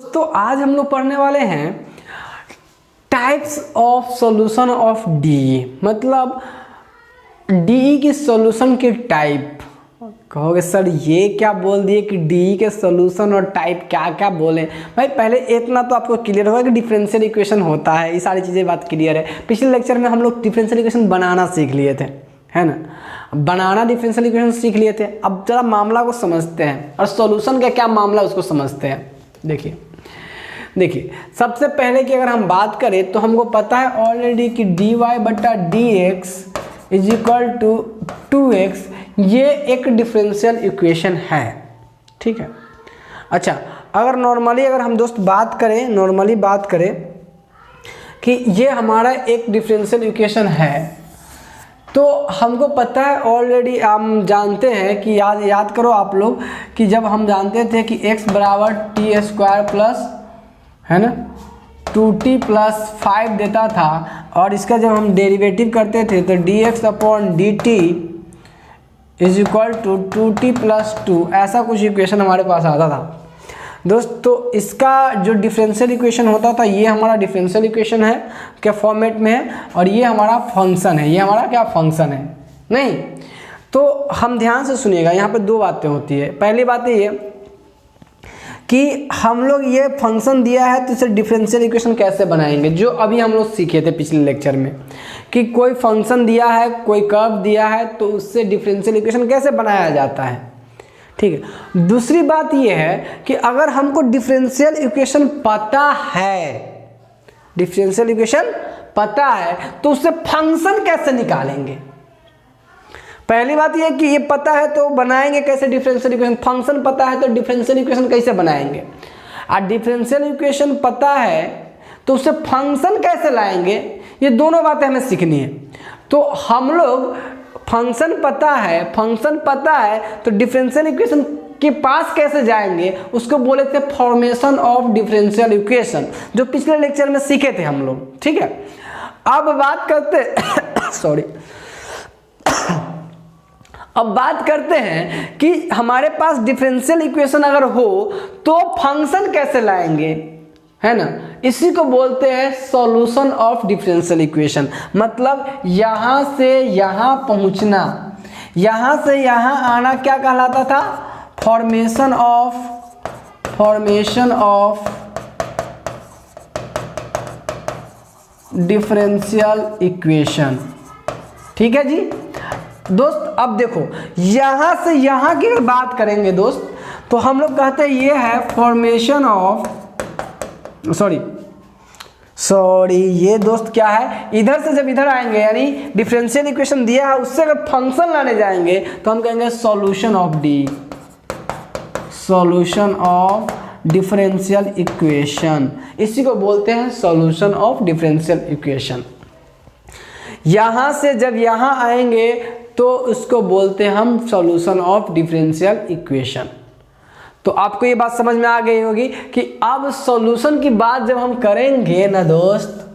तो आज हम लोग पढ़ने वाले हैं types of solution of D, मतलब डी की सॉल्यूशन के टाइप। कहोगे सर ये क्या बोल दिए कि डी के सॉल्यूशन और टाइप क्या क्या बोले। भाई पहले इतना तो आपको क्लियर होगा कि डिफरेंशियल इक्वेशन होता है, ये सारी चीज़ें बात क्लियर है। पिछले लेक्चर में हम लोग डिफरेंशियल इक्वेशन बनाना सीख लिए थे, है ना, बनाना डिफरेंशियल इक्वेशन सीख लिए थे। अब जरा मामला को समझते हैं और सॉल्यूशन का क्या मामला उसको समझते हैं। देखिए सबसे पहले कि अगर हम बात करें तो हमको पता है ऑलरेडी कि dy बटा dx is equal to 2x, ये एक डिफरेंशियल इक्वेशन है, ठीक है। अच्छा, अगर नॉर्मली अगर हम दोस्त बात करें कि ये हमारा एक डिफरेंशियल इक्वेशन है, तो हमको पता है ऑलरेडी, हम जानते हैं कि याद करो आप लोग कि जब हम जानते थे कि x बराबर टी स्क्वायर प्लस, है ना, 2t प्लस 5 देता था, और इसका जब हम डेरिवेटिव करते थे तो dx upon dt is equal to 2t plus 2, ऐसा कुछ इक्वेशन हमारे पास आता था दोस्त। तो इसका जो डिफरेंशियल इक्वेशन होता था, ये हमारा डिफरेंशियल इक्वेशन है क्या फॉर्मेट में है, और ये हमारा फंक्शन है, ये हमारा क्या फंक्शन है। नहीं तो हम ध्यान से सुनिएगा, यहाँ पे दो बातें होती है। पहली बात ये कि हम लोग ये फंक्शन दिया है तो इसे डिफरेंशियल इक्वेशन कैसे बनाएंगे, जो अभी हम लोग सीखे थे पिछले लेक्चर में कि कोई फंक्शन दिया है, कोई कर्व दिया है, तो उससे डिफरेंशियल इक्वेशन कैसे बनाया जाता है, ठीक है। दूसरी बात ये है कि अगर हमको डिफरेंशियल इक्वेशन पता है तो उससे फंक्शन कैसे निकालेंगे। पहली बात ये है कि ये पता है तो बनाएंगे कैसे डिफरेंशियल इक्वेशन, फंक्शन पता है तो डिफरेंशियल इक्वेशन कैसे बनाएंगे, और डिफरेंशियल इक्वेशन पता है तो उससे फंक्शन कैसे लाएंगे, ये दोनों बातें हमें सीखनी है। तो हम लोग फंक्शन पता है तो डिफरेंशियल इक्वेशन के पास कैसे जाएंगे, उसको बोले थे फॉर्मेशन ऑफ डिफरेंशियल इक्वेशन, जो पिछले लेक्चर में सीखे थे हम लोग, ठीक है। अब बात करते हैं कि हमारे पास डिफरेंशियल इक्वेशन अगर हो तो फंक्शन कैसे लाएंगे, है ना। इसी को बोलते हैं सॉल्यूशन ऑफ डिफरेंशियल इक्वेशन, मतलब यहां से यहां पहुंचना, यहां से यहां आना क्या कहलाता था, फॉर्मेशन ऑफ डिफरेंशियल इक्वेशन, ठीक है जी दोस्त। अब देखो यहां से यहां की अगर बात करेंगे दोस्त, तो हम लोग कहते हैं ये है फॉर्मेशन ऑफ ये दोस्त क्या है, इधर से जब इधर आएंगे यानी डिफरेंशियल इक्वेशन दिया है उससे अगर फंक्शन लाने जाएंगे तो हम कहेंगे सॉल्यूशन ऑफ डिफरेंशियल इक्वेशन, इसी को बोलते हैं सॉल्यूशन ऑफ डिफरेंशियल इक्वेशन। यहां से जब यहां आएंगे तो इसको बोलते हैं हम सॉल्यूशन ऑफ डिफरेंशियल इक्वेशन। तो आपको ये बात समझ में आ गई होगी कि अब सॉल्यूशन की बात जब हम करेंगे ना दोस्त,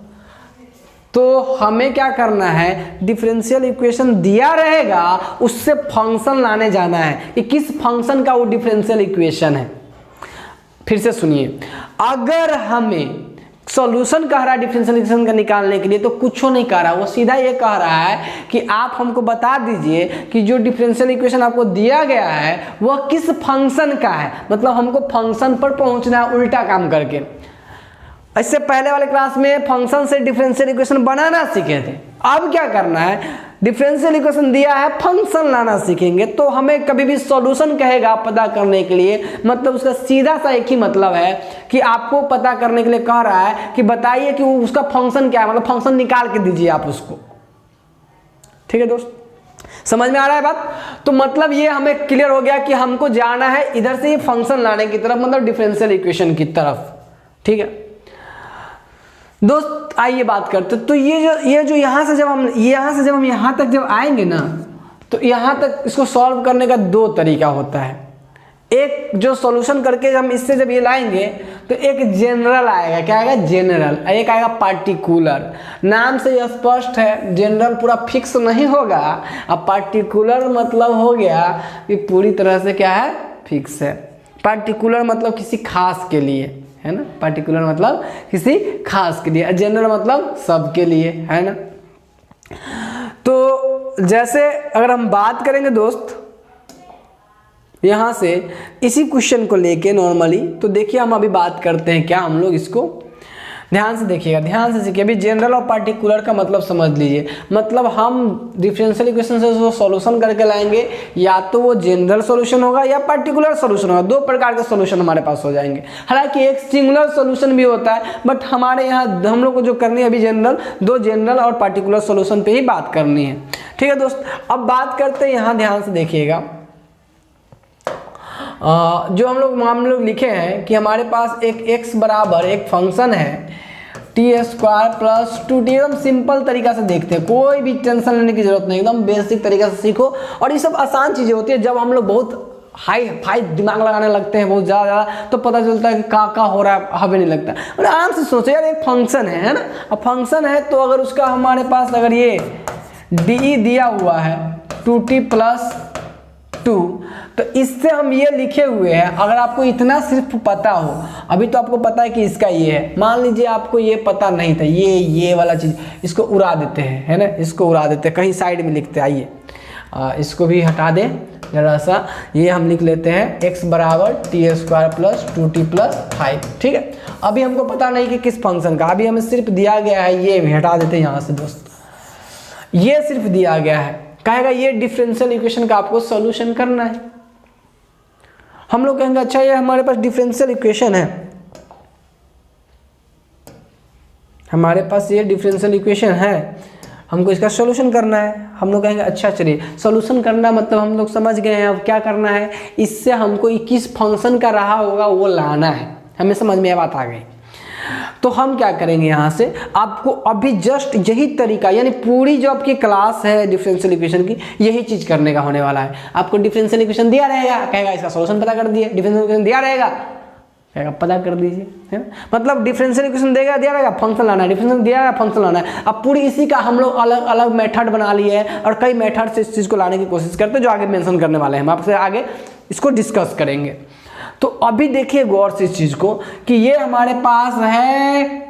तो हमें क्या करना है, डिफरेंशियल इक्वेशन दिया रहेगा उससे फंक्शन लाने जाना है कि किस फंक्शन का वो डिफरेंशियल इक्वेशन है। फिर से सुनिए, अगर हमें सॉल्यूशन कह रहा है डिफरेंशियल इक्वेशन का निकालने के लिए, तो कुछ नहीं कह रहा, वो सीधा ये कह रहा है कि आप हमको बता दीजिए कि जो डिफरेंशियल इक्वेशन आपको दिया गया है वह किस फंक्शन का है, मतलब हमको फंक्शन पर पहुंचना है उल्टा काम करके। इससे पहले वाले क्लास में फंक्शन से डिफरेंशियल इक्वेशन बनाना सीखे थे, अब क्या करना है, डिफरेंशियल इक्वेशन दिया है फंक्शन लाना सीखेंगे। तो हमें कभी भी सॉल्यूशन कहेगा पता करने के लिए, मतलब उसका सीधा सा एक ही मतलब है कि आपको पता करने के लिए कह रहा है कि बताइए कि उसका फंक्शन क्या है, मतलब फंक्शन निकाल के दीजिए आप उसको, ठीक है दोस्त, समझ में आ रहा है बात। तो मतलब ये हमें क्लियर हो गया कि हमको जाना है इधर से ये फंक्शन लाने की तरफ, मतलब डिफरेंशियल इक्वेशन की तरफ, ठीक है दोस्त। आइए बात करते, तो ये जो यहाँ से जब हम यहाँ तक जब आएंगे ना, तो यहाँ तक इसको सॉल्व करने का दो तरीका होता है। एक जो सॉल्यूशन करके हम इससे जब ये लाएंगे तो एक जनरल आएगा, क्या आएगा, जनरल, एक आएगा पार्टिकुलर। नाम से यह स्पष्ट है, जनरल पूरा फिक्स नहीं होगा, अब पार्टिकुलर मतलब हो गया कि पूरी तरह से क्या है, फिक्स है। पार्टिकुलर मतलब किसी खास के लिए, है ना। पर्टिकुलर मतलब किसी खास के लिए, जनरल मतलब सबके लिए, है ना। तो जैसे अगर हम बात करेंगे दोस्त यहाँ से इसी क्वेश्चन को लेके नॉर्मली, तो देखिए हम अभी बात करते हैं क्या, हम लोग इसको ध्यान से देखिएगा, ध्यान से सीखिए। अभी जनरल और पार्टिकुलर का मतलब समझ लीजिए। मतलब हम डिफरेंशियल इक्वेशन से जो सॉल्यूशन करके लाएंगे, या तो वो जनरल सॉल्यूशन होगा या पार्टिकुलर सॉल्यूशन होगा। दो प्रकार के सॉल्यूशन हमारे पास हो जाएंगे। हालांकि एक सिंगुलर सॉल्यूशन भी होता है, बट हमारे यहाँ हम लोग को जो करनी है अभी जनरल, दो जनरल और पार्टिकुलर सॉल्यूशन पे ही बात करनी है। ठीक है दोस्त, अब बात करते हैं यहाँ, ध्यान से देखिएगा। जो हम लोग लिखे हैं कि हमारे पास एक x बराबर एक फंक्शन है टी स्क्वायर प्लस 2t। एकदम सिंपल तरीका से देखते हैं, कोई भी टेंशन लेने की जरूरत नहीं, एकदम बेसिक तरीका से सीखो। और ये सब आसान चीज़ें होती है। जब हम लोग बहुत हाई दिमाग लगाने लगते हैं, बहुत ज़्यादा, तो पता चलता है कि का हो रहा है, हमें नहीं लगता। और आराम से सोचो यार, एक फंक्शन है ना। अब फंक्शन है तो अगर उसका हमारे पास अगर ये डी दिया हुआ है 2t प्लस 2, तो इससे हम ये लिखे हुए हैं। अगर आपको इतना सिर्फ पता हो, अभी तो आपको पता है कि इसका ये है, मान लीजिए आपको ये पता नहीं था, ये वाला चीज़, इसको उड़ा देते हैं, है ना, इसको उड़ा देते हैं, कहीं साइड में लिखते हैं। आइए इसको भी हटा दें जरा सा, ये हम लिख लेते हैं x बराबर T square plus 2t plus 5। ठीक है, अभी हमको पता नहीं कि किस फंक्शन का, अभी हमें सिर्फ दिया गया है, ये भी हटा देते हैं यहाँ से दोस्त, ये सिर्फ दिया गया है, कहेगा ये डिफरेंशियल इक्वेशन का आपको सॉल्यूशन करना है। हम लोग कहेंगे अच्छा ये हमारे पास डिफरेंशियल इक्वेशन है, हमारे पास ये डिफरेंशियल इक्वेशन है, हमको इसका सॉल्यूशन करना है। हम लोग कहेंगे अच्छा चलिए, सॉल्यूशन करना मतलब हम लोग समझ गए हैं। अब क्या करना है, इससे हमको किस फंक्शन का रहा होगा वो लाना है, हमें समझ में बात आ गई। तो हम क्या करेंगे, यहाँ से आपको अभी जस्ट यही तरीका, यानी पूरी जो आपकी क्लास है डिफरेंशियल इक्वेशन की, यही चीज करने का होने वाला है। आपको डिफरेंशियल इक्वेशन दिया रहेगा, कहेगा इसका सॉल्यूशन पता कर दिए। डिफरेंशियल इक्वेशन दिया रहेगा, कहेगा पता कर दीजिए, है ना। मतलब डिफरेंशियल इक्वेशन देगा, दिया रहेगा, फंक्शन लाना है, डिफरेंशियल दिया रहेगा, फंक्शन लाना है। अब पूरी इसी का हम लोग अलग अलग मेथड बना लिए हैं, और कई मेथड से इस चीज को लाने की कोशिश करते हैं, जो आगे मेंशन करने वाले हैं, हम आपसे आगे इसको डिस्कस करेंगे। तो अभी देखिए गौर से इस चीज को कि ये हमारे पास है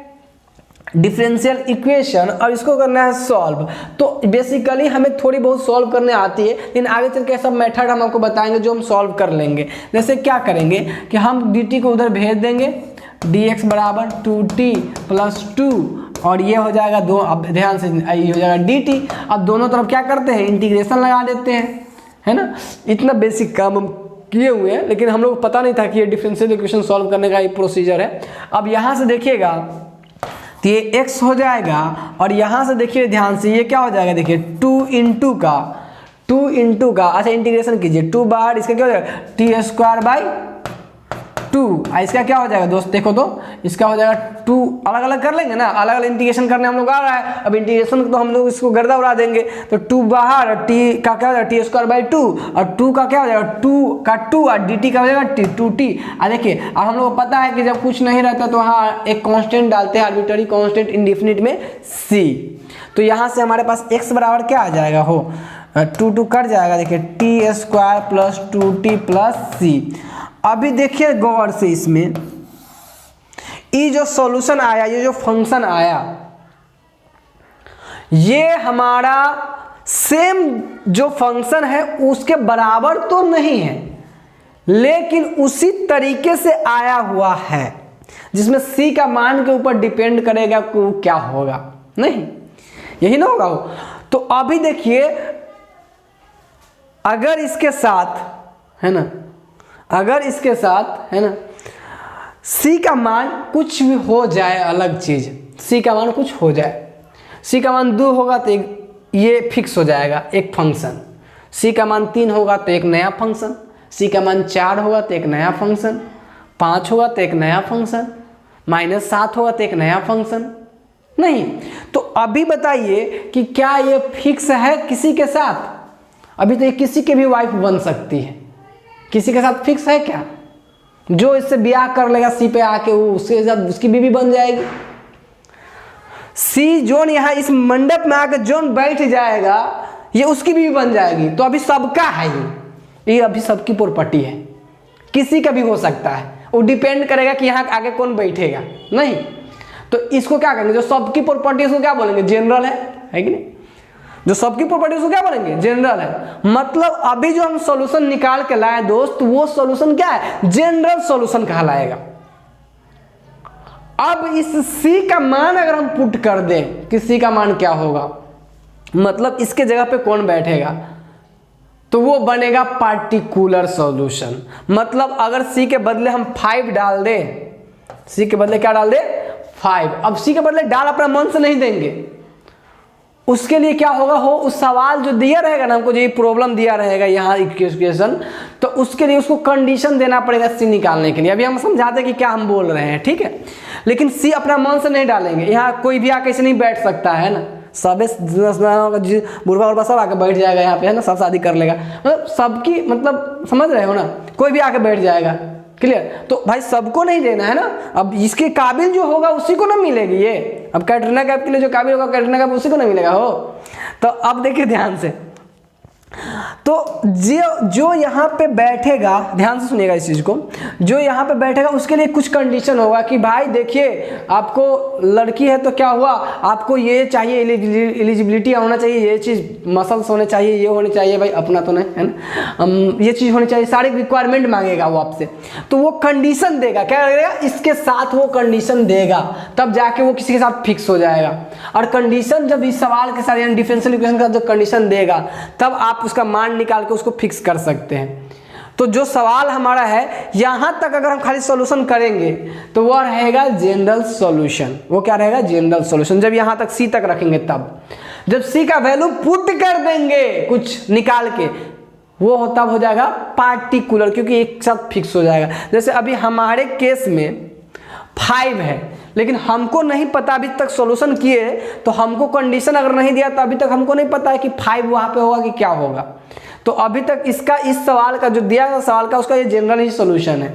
डिफरेंशियल इक्वेशन, और इसको करना है सॉल्व। तो बेसिकली हमें थोड़ी बहुत सॉल्व करने आती है, लेकिन आगे चल के सब मेथड हम आपको बताएंगे जो हम सॉल्व कर लेंगे। जैसे क्या करेंगे कि हम dt को उधर भेज देंगे, dx बराबर 2t प्लस 2, और ये हो जाएगा दो, अब ध्यान से ये हो जाएगा dt। अब दोनों तरफ क्या करते हैं, इंटीग्रेशन लगा देते हैं, है ना। इतना बेसिक काम हम किए हुए हैं, लेकिन हम लोग को पता नहीं था कि ये डिफरेंशियल इक्वेशन सॉल्व करने का एक प्रोसीजर है। अब यहाँ से देखिएगा तो ये x हो जाएगा, और यहाँ से देखिए ध्यान से ये क्या हो जाएगा, देखिए 2 इंटू का, अच्छा इंटीग्रेशन कीजिए, 2 बाहर, इसका क्या हो जाएगा टी स्क्वायर बाई 2। इसका क्या हो जाएगा दोस्त, देखो तो इसका हो जाएगा 2, अलग अलग कर लेंगे ना, अलग अलग इंटीग्रेशन करने हम लोग आ रहा है। अब इंटीग्रेशन तो हम लोग इसको गर्दा उड़ा देंगे, तो 2 बाहर, टी का क्या हो जाएगा टी स्क्वायर बाई 2, और 2 का क्या हो जाएगा 2 का 2, और dt का हो जाएगा 2t। देखिए अब हम लोग को पता है कि जब कुछ नहीं रहता तो वहाँ एक कांस्टेंट डालते हैं, आर्बिट्ररी कांस्टेंट इंडेफिनिट में c। तो यहाँ से हमारे पास x बराबर क्या आ जाएगा, हो 2 कट जाएगा, देखिए T square plus 2t plus c। अभी देखिए गौर से इसमें, ये जो सॉल्यूशन आया, ये जो फंक्शन आया, ये हमारा सेम जो फंक्शन है उसके बराबर तो नहीं है, लेकिन उसी तरीके से आया हुआ है, जिसमें c का मान के ऊपर डिपेंड करेगा कि क्या होगा, नहीं यही ना होगा वो। तो अभी देखिए अगर इसके साथ, है ना, अगर इसके साथ, है ना, c का मान कुछ भी हो जाए, अलग चीज, c का मान कुछ हो जाए, c का मान 2 होगा तो ये फिक्स हो जाएगा एक फंक्शन, c का मान 3 होगा तो एक नया फंक्शन, c का मान 4 होगा तो एक नया फंक्शन, 5 होगा तो एक नया फंक्शन, -7 होगा तो एक नया फंक्शन, नहीं। तो अभी बताइए कि क्या ये फिक्स है किसी के साथ? अभी तो ये किसी के भी वाइफ बन सकती है, किसी के साथ फिक्स है क्या? जो इससे ब्याह कर लेगा सी पे आके, वो उसके साथ उसकी बीवी बन जाएगी। सी जोन यहाँ इस मंडप में आकर जोन बैठ जाएगा, ये उसकी बीवी बन जाएगी। तो अभी सबका है, ये अभी सबकी प्रॉपर्टी है, किसी का भी हो सकता है, वो डिपेंड करेगा कि यहाँ आगे कौन बैठेगा, नहीं। तो इसको क्या करेंगे, जो सबकी प्रॉपर्टी उसको क्या बोलेंगे, जनरल है कि नहीं। जो सबकी प्रॉपर्टी उसको क्या बोलेंगे, जनरल है। मतलब अभी जो हम सॉल्यूशन निकाल के लाए दोस्त, वो सॉल्यूशन क्या है, जनरल सॉल्यूशन कहलाएगा। अब इस C का मान अगर हम पुट कर दें कि C का मान क्या होगा, मतलब इसके जगह पे कौन बैठेगा, तो वो बनेगा पार्टिकुलर सॉल्यूशन। मतलब अगर C के बदले हम 5 डाल दें, C के बदले क्या डाल दें, 5। अब C के बदले डाल अपना मन से नहीं देंगे, उसके लिए क्या होगा, हो उस सवाल जो दिया रहेगा ना हमको, जो ये प्रॉब्लम दिया रहेगा यहाँ इक्वेशन, तो उसके लिए उसको कंडीशन देना पड़ेगा C निकालने के लिए। अभी हम समझाते हैं कि क्या हम बोल रहे हैं, ठीक है। लेकिन C अपना मन से नहीं डालेंगे, यहाँ कोई भी आके ऐसे नहीं बैठ सकता है ना, सबे बुढ़वा उर्वा सब आके बैठ जाएगा यहाँ पे, है ना, सब शादी कर लेगा, मतलब सबकी, मतलब समझ रहे हो ना, कोई भी आके बैठ जाएगा, क्लियर। तो भाई सबको नहीं देना है ना, अब इसके काबिल जो होगा उसी को ना मिलेगी ये। अब कैटरीना कैफ के लिए जो काबिल होगा कैटरीना कैफ उसी को ना मिलेगा हो। तो अब देखिए ध्यान से, तो जो यहाँ पे बैठेगा, ध्यान से सुनिएगा इस चीज को, जो यहाँ पे बैठेगा उसके लिए कुछ कंडीशन होगा कि भाई देखिए आपको लड़की है तो क्या हुआ, आपको ये चाहिए, एलिजिबिलिटी होना चाहिए, ये चीज मसल्स होने चाहिए, ये होने चाहिए, भाई अपना तो नहीं है ना, ये चीज होनी चाहिए, सारे रिक्वायरमेंट मांगेगा वो आपसे। तो वो कंडीशन देगा, क्या करेगा, इसके साथ वो कंडीशन देगा, तब जाके वो किसी के साथ फिक्स हो जाएगा। और कंडीशन जब इस सवाल के साथ यानी डिफरेंशियल इक्वेशन का जो कंडीशन देगा, तब आप उसका मान निकाल के उसको फिक्स कर सकते हैं। तो जो सवाल हमारा है यहां तक अगर हम खाली सॉल्यूशन करेंगे तो वो रहेगा जनरल सॉल्यूशन। वो क्या रहेगा, जनरल सॉल्यूशन। जब यहां तक C तक रखेंगे, तब जब C का वैल्यू पुट कर देंगे कुछ निकाल के, वो तब हो जाएगा पार्टिकुलर, क्योंकि एक साथ फिक्स हो जाएगा। जैसे अभी हमारे केस में 5 है, लेकिन हमको नहीं पता, अभी तक सॉल्यूशन किए तो हमको कंडीशन अगर नहीं दिया तो अभी तक हमको नहीं पता है कि 5 वहां पे होगा कि क्या होगा। तो अभी तक इसका, इस सवाल का जो दिया गया सवाल का, उसका ये जनरल ही सॉल्यूशन है।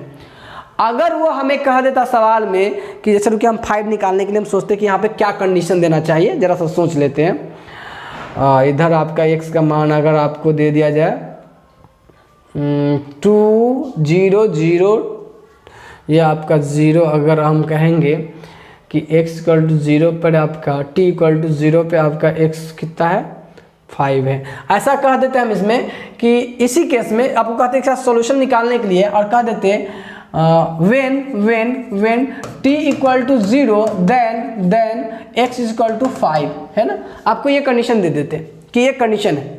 अगर वो हमें कह देता सवाल में कि जैसे रुकिए हम 5 निकालने के लिए हम सोचते हैं कि यहाँ पे क्या कंडीशन देना चाहिए, जरा सा सोच लेते हैं। इधर आपका x का मान अगर आपको दे दिया जाए 2 0 0, या आपका 0, अगर हम कहेंगे कि x इक्वल टू 0 पर आपका t इक्वल टू 0 पे आपका x कितना है, 5 है। ऐसा कह देते हैं हम इसमें कि इसी केस में आपको कहते हैं सॉल्यूशन निकालने के लिए, और कह देते हैं when t equal to 0 then x equal to 5, है ना। आपको ये कंडीशन दे देते कि ये कंडीशन है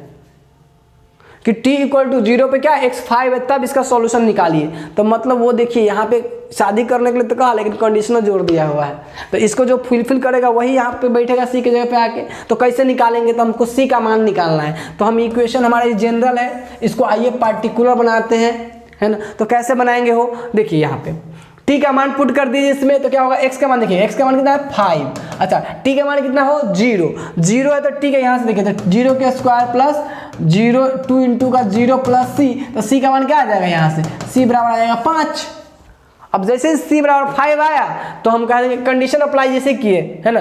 कि t इक्वल टू 0 पे क्या x 5 है, तब इसका सॉल्यूशन निकालिए। तो मतलब वो देखिए यहाँ पे शादी करने के लिए तो कहा, लेकिन कंडीशनल जोड़ दिया हुआ है, तो इसको जो फुलफिल करेगा वही यहाँ पे बैठेगा C की जगह पे आके। तो कैसे निकालेंगे, तो हमको C का मान निकालना है। तो हम इक्वेशन हमारी जनरल है, इसको आइए पार्टिकुलर बनाते हैं, है ना। तो कैसे बनाएंगे हो, देखिए यहाँ पे t का मान पुट कर दीजिए इसमें, तो क्या होगा, x का मान देखिए, x का मान कितना है 5, अच्छा t का मान कितना हो 0 है, तो ठीक है यहाँ से देखिए, तो 0 के स्क्वायर प्लस 0 2 इंटू का 0 प्लस c, तो c का मान क्या आ जाएगा, यहाँ से c बराबर आ जाएगा 5। अब जैसे c बराबर 5 आया तो हम कह देंगे कंडीशन अप्लाई जैसे किए, है ना,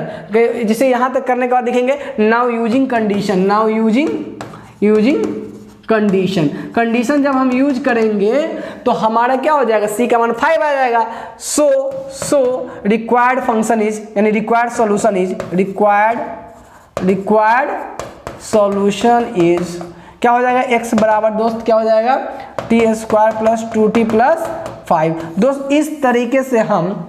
जिसे यहाँ तक करने के बाद देखेंगे now using condition, now using condition जब हम यूज करेंगे तो हमारा क्या हो जाएगा, c का मान 5 आ जाएगा। सो रिक्वायर्ड फंक्शन इज, यानी required solution is, required solution is क्या हो जाएगा, x बराबर दोस्त क्या हो जाएगा, t square plus 2t plus 5। दोस्त इस तरीके से हम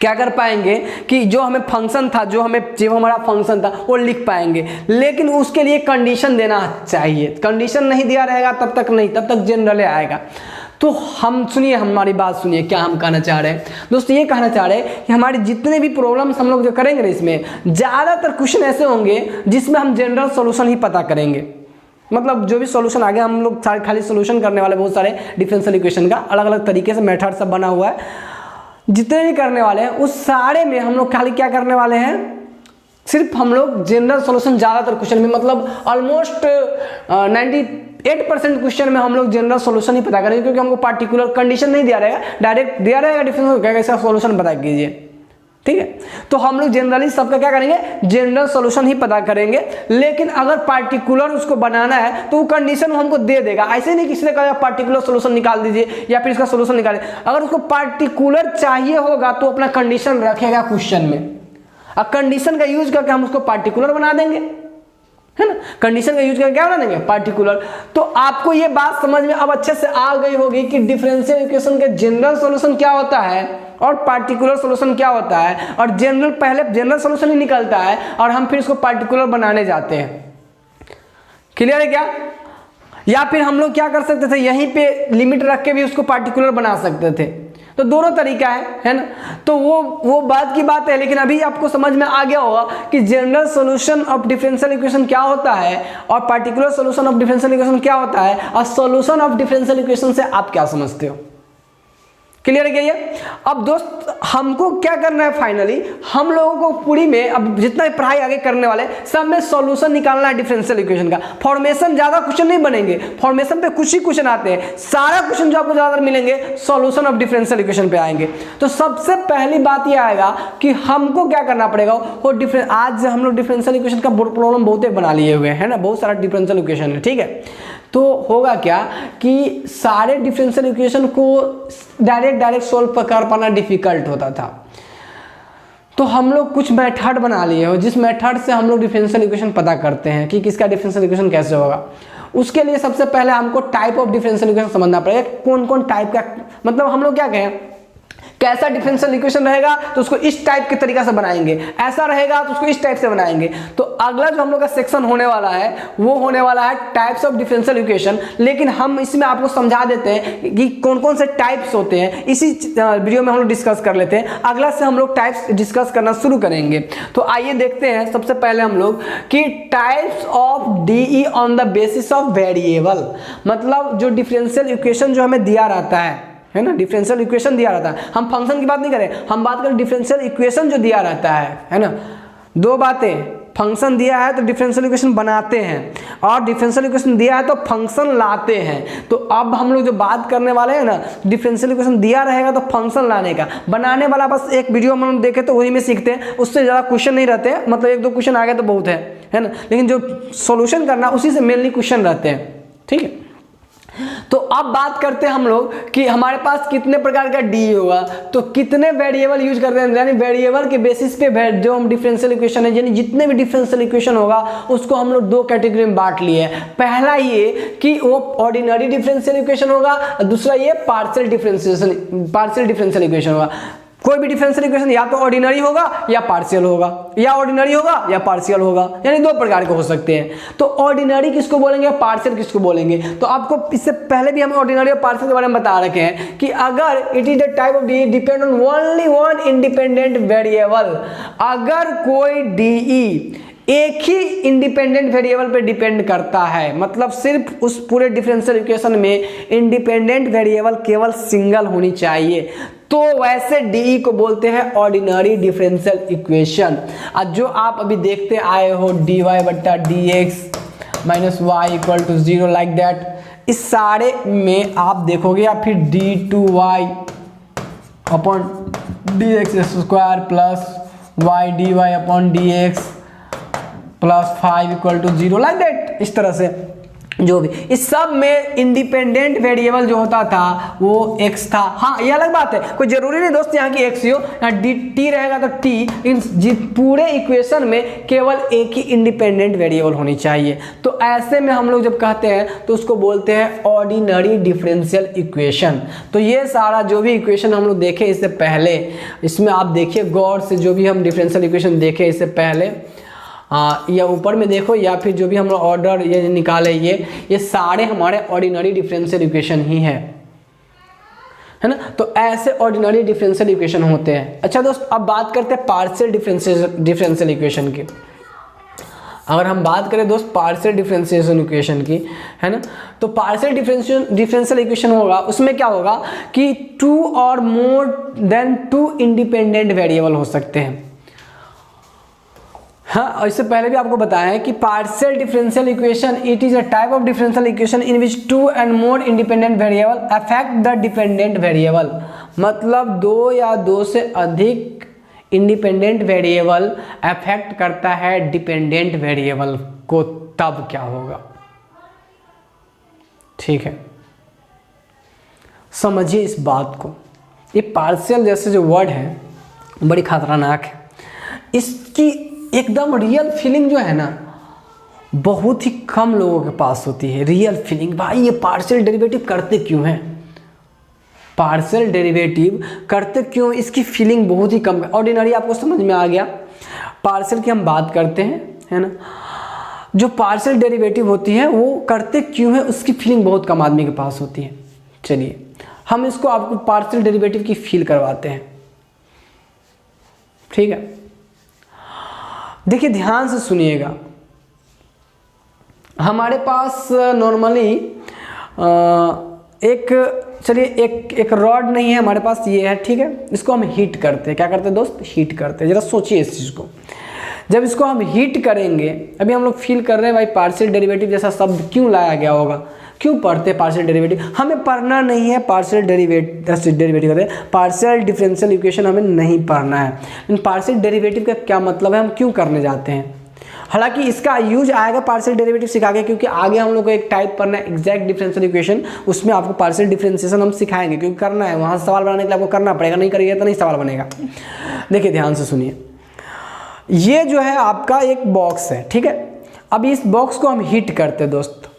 क्या कर पाएंगे कि जो हमें फंक्शन था, जो हमारा फंक्शन था वो लिख पाएंगे। लेकिन उसके लिए कंडीशन देना चाहिए, कंडीशन नहीं दिया रहेगा तब तक नहीं, तब तक जनरल आएगा। तो हम सुनिए, हमारी बात सुनिए, क्या हम कहना चाह रहे हैं दोस्तों, ये कहना चाह रहे हैं कि हमारे जितने भी प्रॉब्लम्स हम लोग जो करेंगे ना, इसमें ज़्यादातर क्वेश्चन ऐसे होंगे जिसमें हम जनरल सॉल्यूशन ही पता करेंगे। मतलब जो भी सॉल्यूशन आगे हम लोग खाली सॉल्यूशन करने वाले, बहुत सारे डिफरेंशियल इक्वेशन का अलग अलग तरीके से मेथड सब बना हुआ है, जितने भी करने वाले हैं उस सारे में हम लोग खाली क्या करने वाले हैं, सिर्फ हम लोग जनरल सॉल्यूशन ज़्यादातर क्वेश्चन में, मतलब ऑलमोस्ट 98% क्वेश्चन में हम लोग जनरल सॉल्यूशन ही पता करेंगे, क्योंकि हमको पार्टिकुलर कंडीशन नहीं दिया रहेगा, डायरेक्ट दिया रहेगा डिफरेंशियल, क्या इसका सॉल्यूशन बता कीजिए। ठीक है। तो हम लोग जनरली सबका क्या करेंगे, जनरल सॉल्यूशन ही पता करेंगे, लेकिन अगर पार्टिकुलर उसको बनाना है तो वो कंडीशन हमको दे देगा। ऐसे नहीं किसी ने कहा पार्टिकुलर सॉल्यूशन निकाल दीजिए या फिर इसका सॉल्यूशन निकाले, अगर उसको पार्टिकुलर चाहिए होगा तो अपना कंडीशन रखेगा क्वेश्चन में, और कंडीशन का यूज करके हम उसको पार्टिकुलर बना देंगे, है ना। कंडीशन का यूज करके क्या बना देंगे, पार्टिकुलर। तो आपको ये बात समझ में अब अच्छे से आ गई होगी कि डिफरेंशियल इक्वेशन के जनरल सॉल्यूशन क्या होता है और पार्टिकुलर सॉल्यूशन क्या होता है, और जनरल पहले जनरल सॉल्यूशन ही निकलता है और हम फिर इसको पार्टिकुलर बनाने जाते हैं। क्लियर है क्या? या फिर हम लोग क्या कर सकते थे, यहीं पे लिमिट रख के भी उसको पार्टिकुलर बना सकते थे। तो दोनों तरीका है ना। तो वो बात की बात है, लेकिन अभी आपको समझ में आ गया होगा कि general solution of differential equation क्या होता है और particular solution of differential equation क्या होता है, और सॉल्यूशन ऑफ डिफरेंशियल इक्वेशन से आप क्या समझते हो। क्लियर है क्या ये? अब दोस्त हमको क्या करना है, फाइनली हम लोगों को पूरी में अब जितना भी पढ़ाई आगे करने वाले सब में सॉल्यूशन निकालना है डिफरेंशियल इक्वेशन का। फॉर्मेशन ज्यादा क्वेश्चन नहीं बनेंगे, फॉर्मेशन पे कुछ ही क्वेश्चन आते हैं, सारा क्वेश्चन जो आपको ज्यादा मिलेंगे सॉल्यूशन ऑफ डिफरेंशियल इक्वेशन पे आएंगे। तो सबसे पहली बात ये आएगा कि हमको क्या करना पड़ेगा, वो आज हम लोग डिफरेंशियल इक्वेशन का प्रॉब्लम बहुत बना लिए हुए हैं ना, बहुत सारा डिफरेंशियल इक्वेशन है, ठीक है। तो होगा क्या कि सारे डिफरेंशियल इक्वेशन को डायरेक्ट सोल्व कर पाना डिफिकल्ट होता था, तो हम लोग कुछ मेथड बना लिए हो जिस मेथड से हम लोग डिफरेंशियल इक्वेशन पता करते हैं कि किसका डिफरेंशियल इक्वेशन कैसे होगा। उसके लिए सबसे पहले हमको टाइप ऑफ डिफरेंशियल इक्वेशन समझना पड़ेगा, कौन कौन टाइप का, मतलब हम लोग क्या कहें, कैसा डिफरेंशियल इक्वेशन रहेगा तो उसको इस टाइप के तरीका से बनाएंगे, ऐसा रहेगा तो उसको इस टाइप से बनाएंगे। तो अगला जो हम लोग का सेक्शन होने वाला है वो होने वाला है टाइप्स ऑफ डिफरेंशियल इक्वेशन, लेकिन हम इसमें आपको समझा देते हैं कि कौन कौन से टाइप्स होते हैं, इसी वीडियो में हम लोग डिस्कस कर लेते हैं। अगला से हम लोग टाइप्स डिस्कस करना शुरू करेंगे। तो आइए देखते हैं सबसे पहले हम लोग कि types of DE on the basis of variable, मतलब जो डिफरेंशियल इक्वेशन जो हमें दिया रहता है ना, डिफरेंशियल इक्वेशन दिया रहता है, हम फंक्शन की बात नहीं करें, हम बात करें डिफरेंशियल इक्वेशन जो दिया रहता है ना। दो बातें, फंक्शन दिया है तो डिफरेंशियल इक्वेशन बनाते हैं, और डिफरेंशियल इक्वेशन दिया है तो फंक्शन लाते हैं। तो अब हम लोग जो बात करने वाले हैं ना, डिफरेंशियल इक्वेशन दिया रहेगा तो फंक्शन लाने का, बनाने वाला बस एक वीडियो हम लोग देखे तो वही में सीखते हैं, उससे ज़्यादा क्वेश्चन नहीं रहते हैं, मतलब एक दो क्वेश्चन आ गए तो बहुत है ना, लेकिन जो सोल्यूशन करना उसी से मेनली क्वेश्चन रहते हैं, ठीक है। तो अब बात करते हैं हम लोग कि हमारे पास कितने प्रकार का डी होगा, तो कितने वेरिएबल यूज करते हैं, यानी वेरिएबल के बेसिस पे जो हम डिफरेंशियल इक्वेशन है, यानी जितने भी डिफरेंशियल इक्वेशन होगा उसको हम लोग दो कैटेगरी में बांट लिए हैं। पहला ये कि वो ऑर्डिनरी डिफरेंशियल इक्वेशन होगा, और दूसरा ये पार्शियल डिफरेंशियल इक्वेशन होगा। कोई भी डिफरेंशियल इक्वेशन या तो ऑर्डिनरी होगा या पार्शियल होगा, या ऑर्डिनरी होगा या पार्शियल होगा, यानी दो प्रकार के हो सकते हैं। तो ऑर्डिनरी किसको बोलेंगे, पार्शियल किसको बोलेंगे, तो आपको इससे पहले भी हम ऑर्डिनरी और पार्शियल के बारे में बता रखे हैं कि अगर it is the type of D depend on only one independent variable, अगर कोई डीई एक ही इंडिपेंडेंट वेरिएबल पे डिपेंड करता है, मतलब सिर्फ उस पूरे डिफरेंशियल इक्वेशन में इंडिपेंडेंट वेरिएबल केवल सिंगल होनी चाहिए, तो वैसे डीई को बोलते हैं ऑर्डिनरी डिफरेंशियल इक्वेशन। आज जो आप अभी देखते आए हो dy बट्टा dx minus y equal to 0 like that, इस सारे में आप देखोगे या फिर d2y upon dx square plus y dy upon dx plus 5 equal to 0 like that, इस तरह से जो भी इस सब में इंडिपेंडेंट वेरिएबल जो होता था वो x था। हाँ ये अलग बात है, कोई जरूरी नहीं दोस्त यहाँ की x ही हो, यहाँ टी रहेगा तो t, इन पूरे इक्वेशन में केवल एक ही इंडिपेंडेंट वेरिएबल होनी चाहिए। तो ऐसे में हम लोग जब कहते हैं तो उसको बोलते हैं ऑर्डिनरी डिफरेंशियल इक्वेशन। तो ये सारा जो भी इक्वेशन हम लोग देखे इससे पहले, इसमें आप देखिए गौर से, जो भी हम डिफरेंशियल इक्वेशन देखे इससे पहले या ऊपर में देखो, या फिर जो भी हम लोग ऑर्डर ये निकाले, ये सारे हमारे ऑर्डिनरी डिफरेंशियल इक्वेशन ही है ना। तो ऐसे ऑर्डिनरी डिफरेंशियल इक्वेशन होते हैं। अच्छा दोस्त, अब बात करते हैं पार्शियल डिफरेंशियल इक्वेशन की। अगर हम बात करें दोस्त पार्शियल डिफरेंशियल इक्वेशन की, है ना, तो पार्शियल डिफरेंशियल इक्वेशन होगा, उसमें क्या होगा कि 2 और मोर देन 2 इंडिपेंडेंट वेरिएबल हो सकते हैं। हाँ, और इससे पहले भी आपको बताया है कि partial differential equation it is a type of differential equation in which 2 and more independent variable affect the dependent variable, मतलब 2 या 2 से अधिक इंडिपेंडेंट वेरिएबल अफेक्ट करता है डिपेंडेंट वेरिएबल को, तब क्या होगा? ठीक है, समझिए इस बात को। ये पार्शियल जैसे जो वर्ड है बड़ी खतरनाक है, इसकी एकदम रियल फीलिंग जो है ना बहुत ही कम लोगों के पास होती है। रियल फीलिंग, भाई ये पार्शियल डेरिवेटिव करते क्यों हैं, पार्शियल डेरिवेटिव करते क्यों, इसकी फीलिंग बहुत ही कम है। ऑर्डिनरी आपको समझ में आ गया, पार्शियल की हम बात करते हैं, है ना। जो पार्शियल डेरिवेटिव होती है वो करते क्यों है, उसकी फीलिंग बहुत कम आदमी के पास होती है। चलिए हम इसको आपको पार्शियल डेरिवेटिव की फील करवाते हैं, ठीक है। देखिए ध्यान से सुनिएगा, हमारे पास नॉर्मली एक रॉड नहीं है हमारे पास, ये है, ठीक है। इसको हम हीट करते हैं, क्या करते हैं दोस्त, हीट करते हैं। जरा सोचिए इस चीज़ को, जब इसको हम हीट करेंगे, अभी हम लोग फील कर रहे हैं भाई पार्शियल डेरिवेटिव जैसा शब्द क्यों लाया गया होगा, क्यों पढ़ते हैं पार्शियल डेरिवेटिव, हमें पढ़ना नहीं है पार्शियल डेरिवेटिव कहते हैं, पार्शियल डिफरेंशियल इक्वेशन हमें नहीं पढ़ना है। लेकिन पार्शियल डेरिवेटिव का क्या मतलब है, हम क्यों करने जाते हैं। हालांकि इसका यूज आएगा पार्शियल डेरिवेटिव सिखाएंगे, क्योंकि आगे हम लोग को एक टाइप पढ़ना है एग्जैक्ट डिफरेंशियल इक्वेशन, उसमें आपको पार्शियल डिफरेंशिएशन हम सिखाएंगे, क्योंकि करना है, वहाँ सवाल बनाने के लिए आपको करना पड़ेगा, नहीं करिए तो नहीं सवाल बनेगा। देखिए ध्यान से सुनिए, ये जो है आपका एक बॉक्स है, ठीक है। अब इस बॉक्स को हम हीट करते हैं दोस्त,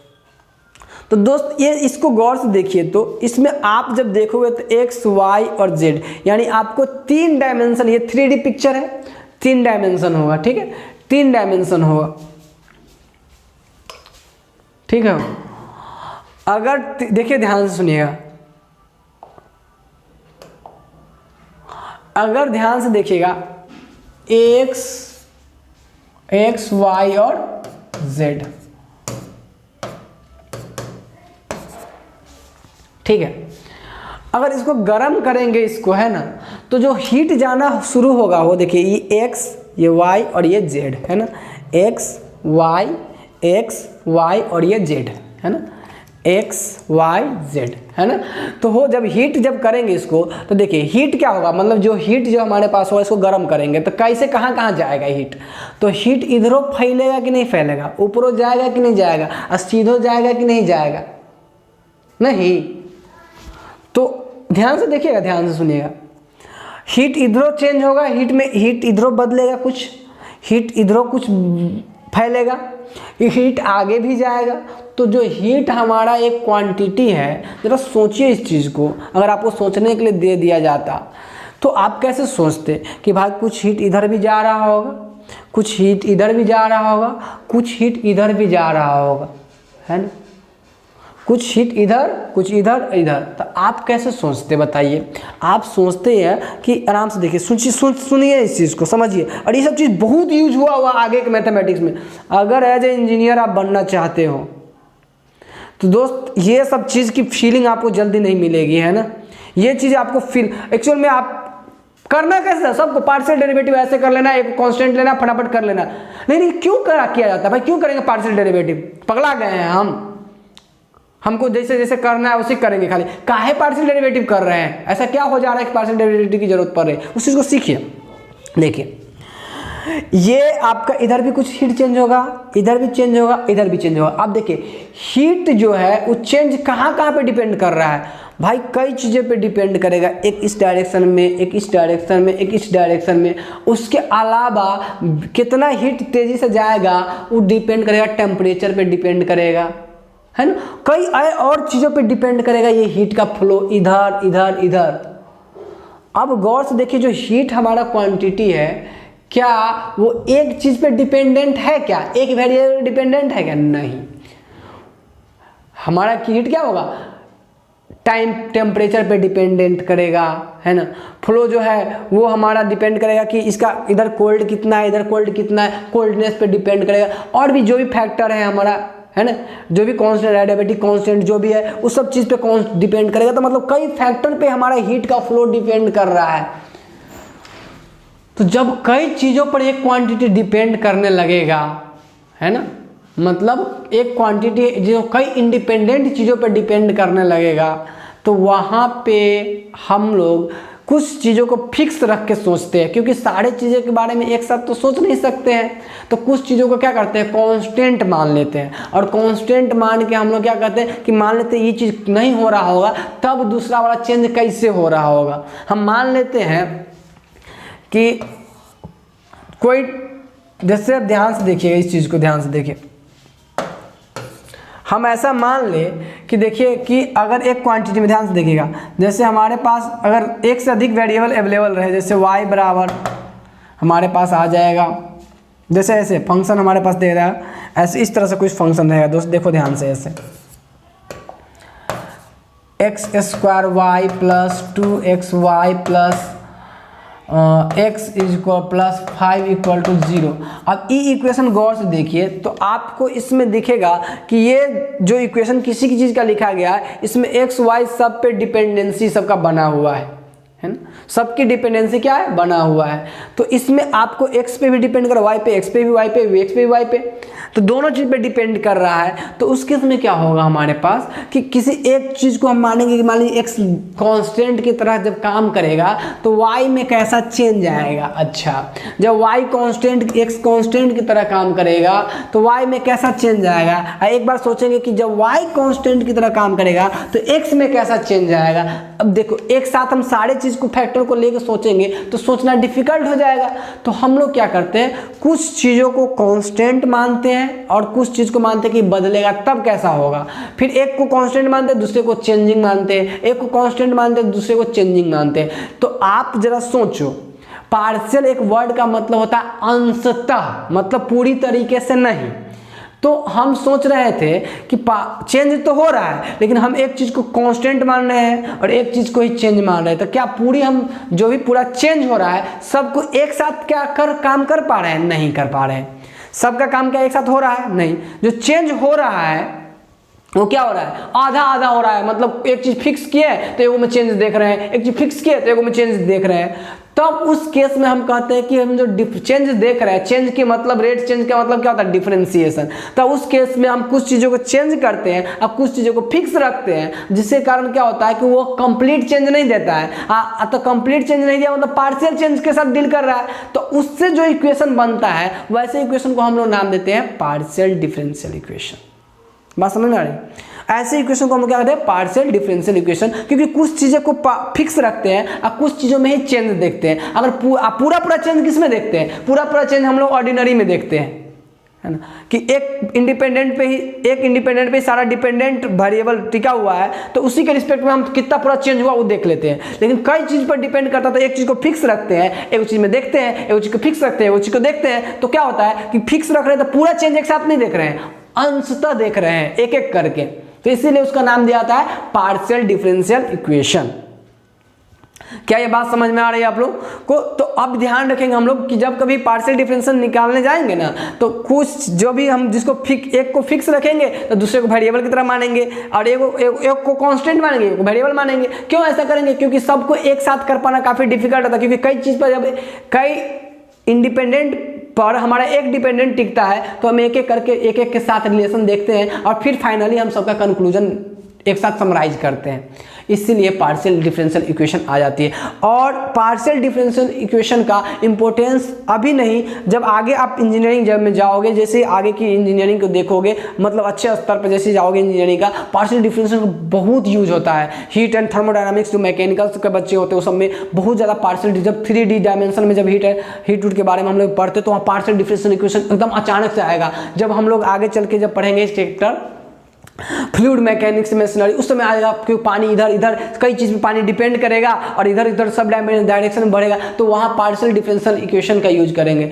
तो दोस्त ये इसको गौर से देखिए, तो इसमें आप जब देखोगे तो एक्स वाई और जेड, यानी आपको 3 डायमेंशन, ये 3D पिक्चर है, 3 डायमेंशन होगा, ठीक है, 3 डायमेंशन होगा, ठीक है। अगर देखिए ध्यान से सुनिएगा, अगर ध्यान से देखिएगा एक्स वाई और जेड, ठीक है। अगर इसको गर्म करेंगे, इसको है ना, तो जो हीट जाना शुरू होगा वो देखिए, ये एक्स, ये वाई और ये जेड, है ना, एक्स वाई और ये जेड, है ना, एक्स वाई जेड, है ना। तो हो जब हीट जब करेंगे इसको, तो देखिए हीट क्या होगा, मतलब जो हीट जो हमारे पास होगा इसको गर्म करेंगे तो कैसे कहाँ कहाँ जाएगा हीट, तो हीट इधरों फैलेगा कि नहीं फैलेगा, ऊपरों जाएगा कि नहीं जाएगा, सीधो जाएगा कि नहीं जाएगा, नहीं। तो ध्यान से देखिएगा, ध्यान से सुनिएगा, हीट इधरों चेंज होगा, हीट इधरों बदलेगा, कुछ हीट इधरों कुछ फैलेगा, हीट आगे भी जाएगा। तो जो हीट हमारा एक क्वांटिटी है, जरा सोचिए इस चीज़ को, अगर आपको सोचने के लिए दे दिया जाता तो आप कैसे सोचते कि भाई कुछ हीट इधर भी जा रहा होगा, कुछ हीट इधर भी जा रहा होगा, कुछ हीट इधर भी जा रहा होगा, है ना, कुछ हीट इधर, कुछ इधर, इधर, तो आप कैसे सोचते बताइए। आप सोचते हैं कि आराम से देखिए, सुनिए इस चीज़ को, समझिए। और ये सब चीज़ बहुत यूज हुआ आगे के मैथमेटिक्स में। अगर एज ए इंजीनियर आप बनना चाहते हो तो दोस्त ये सब चीज़ की फीलिंग आपको जल्दी नहीं मिलेगी, है ना। ये चीज़ आपको फील एक्चुअल में आप करना कैसे है, सबको पार्शियल डेरिवेटिव ऐसे कर लेना, एक कांस्टेंट लेना, फटाफट कर लेना। नहीं, क्यों किया जाता है भाई, क्यों करेंगे पार्शियल डेरिवेटिव, पगला गए हैं हमको जैसे जैसे करना है उसी करेंगे, खाली काहे पार्शियल डेरिवेटिव कर रहे हैं, ऐसा क्या हो जा रहा है कि पार्शियल डेरिवेटिव की जरूरत पड़ रही है, उस चीज़ को सीखिए। देखिए ये आपका इधर भी कुछ हीट चेंज होगा, इधर भी चेंज होगा, इधर भी चेंज होगा। अब देखिए हीट जो है वो चेंज कहाँ पे डिपेंड कर रहा है भाई, कई चीज़ों पे डिपेंड करेगा, एक इस डायरेक्शन में, एक इस डायरेक्शन में, एक इस डायरेक्शन में। उसके अलावा कितना हीट तेज़ी से जाएगा वो डिपेंड करेगा, टेम्परेचर पे डिपेंड करेगा, है ना, कई और चीज़ों पे डिपेंड करेगा ये हीट का फ्लो, इधर इधर इधर। अब गौर से देखिए, जो हीट हमारा क्वांटिटी है, क्या वो एक चीज़ पे डिपेंडेंट है क्या, एक वेरिएबल डिपेंडेंट है क्या, नहीं। हमारा हीट क्या होगा, टाइम टेम्परेचर पे डिपेंडेंट करेगा, है ना। फ्लो जो है वो हमारा डिपेंड करेगा कि इसका इधर कोल्ड कितना है, इधर कोल्ड कितना है, कोल्डनेस पे डिपेंड करेगा। और भी जो भी फैक्टर है हमारा, है ना, जो भी कांस्टेंट, एडियाबेटिक कांस्टेंट जो भी है, उस सब चीज़ पे डिपेंड करेगा। तो मतलब कई फैक्टर पे हमारा हीट का फ्लो डिपेंड कर रहा है। तो जब कई चीज़ों पर एक क्वांटिटी डिपेंड करने लगेगा, है ना, मतलब एक क्वांटिटी जो कई इंडिपेंडेंट चीज़ों पर डिपेंड करने लगेगा, तो वहाँ पे हम लोग कुछ चीज़ों को फिक्स रख के सोचते हैं, क्योंकि सारे चीज़ों के बारे में एक साथ तो सोच नहीं सकते हैं, तो कुछ चीज़ों को क्या करते हैं, कांस्टेंट मान लेते हैं। और कांस्टेंट मान के हम लोग क्या करते हैं कि मान लेते हैं ये चीज़ नहीं हो रहा होगा, तब दूसरा वाला चेंज कैसे हो रहा होगा। हम मान लेते हैं कि कोई, जैसे आप ध्यान से देखिएगा, इस चीज़ को ध्यान से देखिए, हम ऐसा मान ले कि देखिए कि अगर एक क्वांटिटी में, ध्यान से देखिएगा, जैसे हमारे पास अगर एक से अधिक वेरिएबल अवेलेबल रहे, जैसे y बराबर हमारे पास आ जाएगा, जैसे ऐसे फंक्शन हमारे पास दे रहा है, ऐसे इस तरह से कुछ फंक्शन रहेगा दोस्त, देखो ध्यान से, ऐसे x² plus 2xy plus x equal plus 5 equal to 0। अब ये इक्वेशन गौर से देखिए तो आपको इसमें दिखेगा कि ये जो इक्वेशन किसी की चीज़ का लिखा गया है, इसमें x y सब पे डिपेंडेंसी सबका बना हुआ है ना, सबकी डिपेंडेंसी क्या है, बना हुआ है। तो इसमें आपको x पे भी डिपेंड कर, y पे x पे भी, y पे भी, x पे भी y पे, तो दोनों चीज़ पे डिपेंड कर रहा है। तो उस केस में क्या होगा हमारे पास कि किसी एक चीज़ को हम मानेंगे कि मान लीजिए x कांस्टेंट की तरह जब काम करेगा तो y में कैसा चेंज आएगा। अच्छा, जब y कांस्टेंट, x कांस्टेंट की तरह काम करेगा तो y में कैसा चेंज आएगा। एक बार सोचेंगे कि जब y कांस्टेंट की तरह काम करेगा तो x में कैसा चेंज आएगा। अब देखो एक साथ हम सारे चीज़ को, फैक्टर को लेकर सोचेंगे तो सोचना डिफिकल्ट हो जाएगा। तो हम लोग क्या करते हैं, कुछ चीज़ों को कांस्टेंट मानते हैं और कुछ चीज़ को मानते हैं कि बदलेगा तब कैसा होगा। फिर एक को कांस्टेंट मानते हैं, दूसरे को चेंजिंग मानते हैं, एक को कांस्टेंट मानते हैं, दूसरे को चेंजिंग मानते हैं। तो आप जरा सोचो, पार्शियल एक वर्ड का मतलब होता है अंशतः, मतलब पूरी तरीके से नहीं। तो हम सोच रहे थे कि चेंज तो हो रहा है, लेकिन हम एक चीज़ को कांस्टेंट मान रहे हैं और एक चीज़ को ही चेंज मान रहे हैं। तो क्या पूरी हम जो भी पूरा चेंज हो रहा है सबको एक साथ क्या काम कर पा रहे हैं, नहीं कर पा रहे हैं। सबका काम क्या एक साथ हो रहा है, नहीं। जो चेंज हो रहा है वो क्या हो रहा है, आधा आधा हो रहा है। मतलब एक चीज़ फिक्स किए तो एगो में चेंज देख रहे हैं, एक चीज़ फिक्स किए तो एगो में चेंज देख रहे हैं। तब उस केस में हम कहते हैं कि हम जो चेंज देख रहे हैं, चेंज के मतलब, रेट चेंज का मतलब क्या होता है, डिफरेंशिएशन। तब उस केस में हम कुछ चीज़ों को चेंज करते हैं और कुछ चीज़ों को फिक्स रखते हैं, जिसके कारण क्या होता है कि वो कंप्लीट चेंज नहीं देता है। तो कंप्लीट चेंज नहीं दिया मतलब पार्शियल चेंज के साथ डील कर रहा है। तो उससे जो इक्वेशन बनता है वैसे इक्वेशन को हम लोग नाम देते हैं पार्शियल डिफरेंशियल इक्वेशन। बात समझ में आ रही है। ऐसे इक्वेशन को हम क्या कहते हैं, पार्शियल डिफरेंशियल इक्वेशन, क्योंकि कुछ चीज़ें को फिक्स रखते हैं और कुछ चीज़ों में ही चेंज देखते हैं। अगर पूरा चेंज किस में देखते हैं, पूरा चेंज हम लोग ऑर्डिनरी में देखते हैं, है ना, कि एक इंडिपेंडेंट पे ही सारा डिपेंडेंट वेरिएबल टिका हुआ है, तो उसी के रिस्पेक्ट में हम कितना पूरा चेंज हुआ वो देख लेते हैं। लेकिन कई चीज़ पर डिपेंड करता है, तो एक चीज़ को फिक्स रखते हैं, एक चीज़ में देखते हैं, एक चीज़ को फिक्स रखते हैं, वो चीज़ को देखते हैं। तो क्या होता है कि फिक्स रख रहे हैं तो पूरा चेंज एक साथ नहीं देख रहे हैं, अंशतः देख रहे हैं, एक एक करके। तो इसीलिए उसका नाम दिया जाता है पार्शियल डिफरेंशियल इक्वेशन। क्या ये बात समझ में आ रही है आप लोग को। तो अब ध्यान रखेंगे हम लोग कि जब कभी पार्शियल डिफरेंशियल निकालने जाएंगे ना, तो कुछ जो भी हम जिसको एक को फिक्स रखेंगे तो दूसरे को वेरिएबल की तरह मानेंगे, और एक को कांस्टेंट मानेंगे, एक को वेरिएबल मानेंगे। क्यों ऐसा करेंगे, क्योंकि सबको एक साथ कर पाना काफ़ी डिफिकल्ट होता है। क्योंकि कई चीज़ पर जब कई इंडिपेंडेंट पर हमारा एक डिपेंडेंट टिकता है तो हम एक एक करके एक एक के साथ रिलेशन देखते हैं और फिर फाइनली हम सबका कंक्लूजन एक साथ समराइज करते हैं। इसीलिए पार्शियल डिफरेंशियल इक्वेशन आ जाती है। और पार्शियल डिफरेंशियल इक्वेशन का इंपॉर्टेंस अभी नहीं, जब आगे आप इंजीनियरिंग जब में जाओगे, जैसे आगे की इंजीनियरिंग को देखोगे, मतलब अच्छे स्तर पर जैसे जाओगे इंजीनियरिंग का, पार्शियल डिफरेंशियल बहुत यूज होता है। हीट एंड थर्मोडायनामिक्स जो मैकेनिकल्स के बच्चे होते हैं उस सब में बहुत ज़्यादा पार्शियल, जब 3D डायमेंशन में जब हीट के बारे में हम लोग पढ़ते तो वहाँ पार्शियल डिफरेंशियल इक्वेशन एकदम अचानक से आएगा। जब हम लोग आगे चल के जब पढ़ेंगे सेक्टर फ्लूइड मैकेनिक्स में सिनेरियो, उस समय आएगा क्योंकि पानी इधर कई चीज़ में पानी डिपेंड करेगा और इधर सब डायरेक्शन में बढ़ेगा, तो वहाँ पार्शियल डिफरेंशियल इक्वेशन का यूज करेंगे।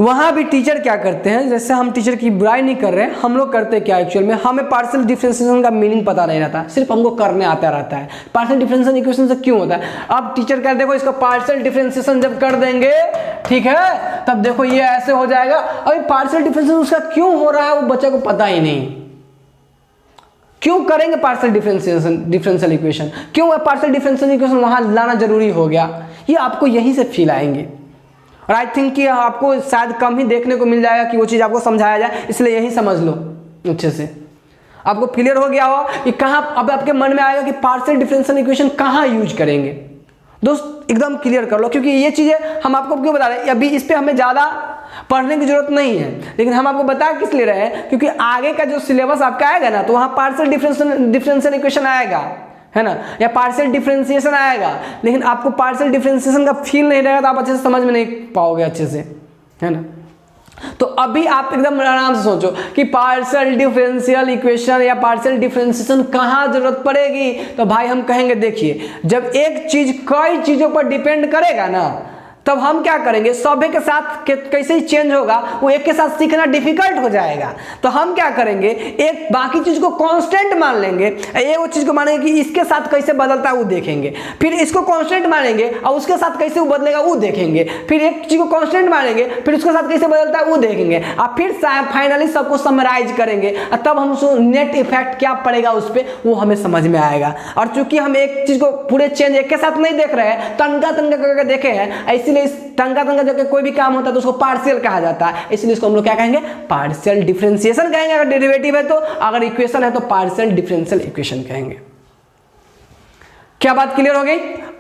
वहाँ भी टीचर क्या करते हैं, जैसे हम टीचर की बुराई नहीं कर रहे हैं, हम लोग करते क्या एक्चुअल में, हमें पार्शियल डिफरेंशिएशन का मीनिंग पता नहीं रहता, सिर्फ हमको करने आता रहता है। पार्शियल डिफरेंशियल इक्वेशन से क्यों होता है, अब टीचर कह देखो इसका पार्शियल डिफरेंशिएशन जब कर देंगे, ठीक है, तब देखो ये ऐसे हो जाएगा। अभी पार्शियल डिफरेंशिएशन उसका क्यों हो रहा है वो बच्चे को पता ही नहीं। क्यों करेंगे पार्शियल डिफरेंशियल इक्वेशन, क्यों पार्शियल डिफरेंशियल इक्वेशन वहां लाना जरूरी हो गया, ये आपको यहीं से फील आएंगे। और आई थिंक कि आपको शायद कम ही देखने को मिल जाएगा कि वो चीज़ आपको समझाया जाए, इसलिए यही समझ लो अच्छे से। आपको क्लियर हो गया हो कि कहाँ, अब आपके मन में आएगा कि पार्शियल डिफरेंशियल इक्वेशन कहाँ यूज करेंगे, दोस्त एकदम क्लियर कर लो, क्योंकि ये चीज़ें हम आपको क्यों बता रहे हैं, अभी इस पर हमें ज़्यादा पढ़ने की जरूरत नहीं है, लेकिन हम आपको बता किस लिए रहे हैं, क्योंकि आगे का जो सिलेबस आपका आएगा ना, तो वहाँ पार्शियल डिफरेंशियल इक्वेशन आएगा, है ना, या पार्शियल डिफरेंशिएशन आएगा, लेकिन आपको पार्शियल डिफरेंशिएशन का फील नहीं रहेगा तो आप अच्छे से समझ में नहीं पाओगे अच्छे से, है ना। तो अभी आप एकदम आराम से सोचो कि पार्शियल डिफरेंशियल इक्वेशन या पार्शियल डिफरेंशिएशन कहाँ जरूरत पड़ेगी, तो भाई हम कहेंगे देखिए, जब एक चीज कई चीजों पर डिपेंड करेगा ना, तब हम क्या करेंगे, सभी के साथ कैसे ही चेंज होगा, वो एक के साथ सीखना डिफिकल्ट हो जाएगा। तो हम क्या करेंगे, एक बाकी चीज को कांस्टेंट मान लेंगे, एक वो चीज को मानेंगे कि इसके साथ कैसे बदलता है वो देखेंगे, फिर इसको कांस्टेंट मानेंगे और उसके साथ कैसे वो बदलेगा वो देखेंगे, फिर एक चीज को कांस्टेंट मानेंगे फिर उसके साथ कैसे बदलता है वो देखेंगे, और फिर फाइनली सबको समराइज करेंगे, तब हम उसको नेट इफेक्ट क्या पड़ेगा उस पर वो हमें समझ में आएगा। और चूंकि हम एक चीज को पूरे चेंज एक के साथ नहीं देख रहे हैं, तनका तनका करके देखे हैं, इसीलिए इस टंका टंका जब कोई भी काम होता है तो उसको पार्शियल कहा जाता है, इसलिए इसको हम लोग क्या कहेंगे, पार्शियल डिफरेंशिएशन कहेंगे अगर डेरिवेटिव है तो, अगर इक्वेशन है तो पार्शियल डिफरेंशियल इक्वेशन कहेंगे। क्या बात क्लियर हो गई?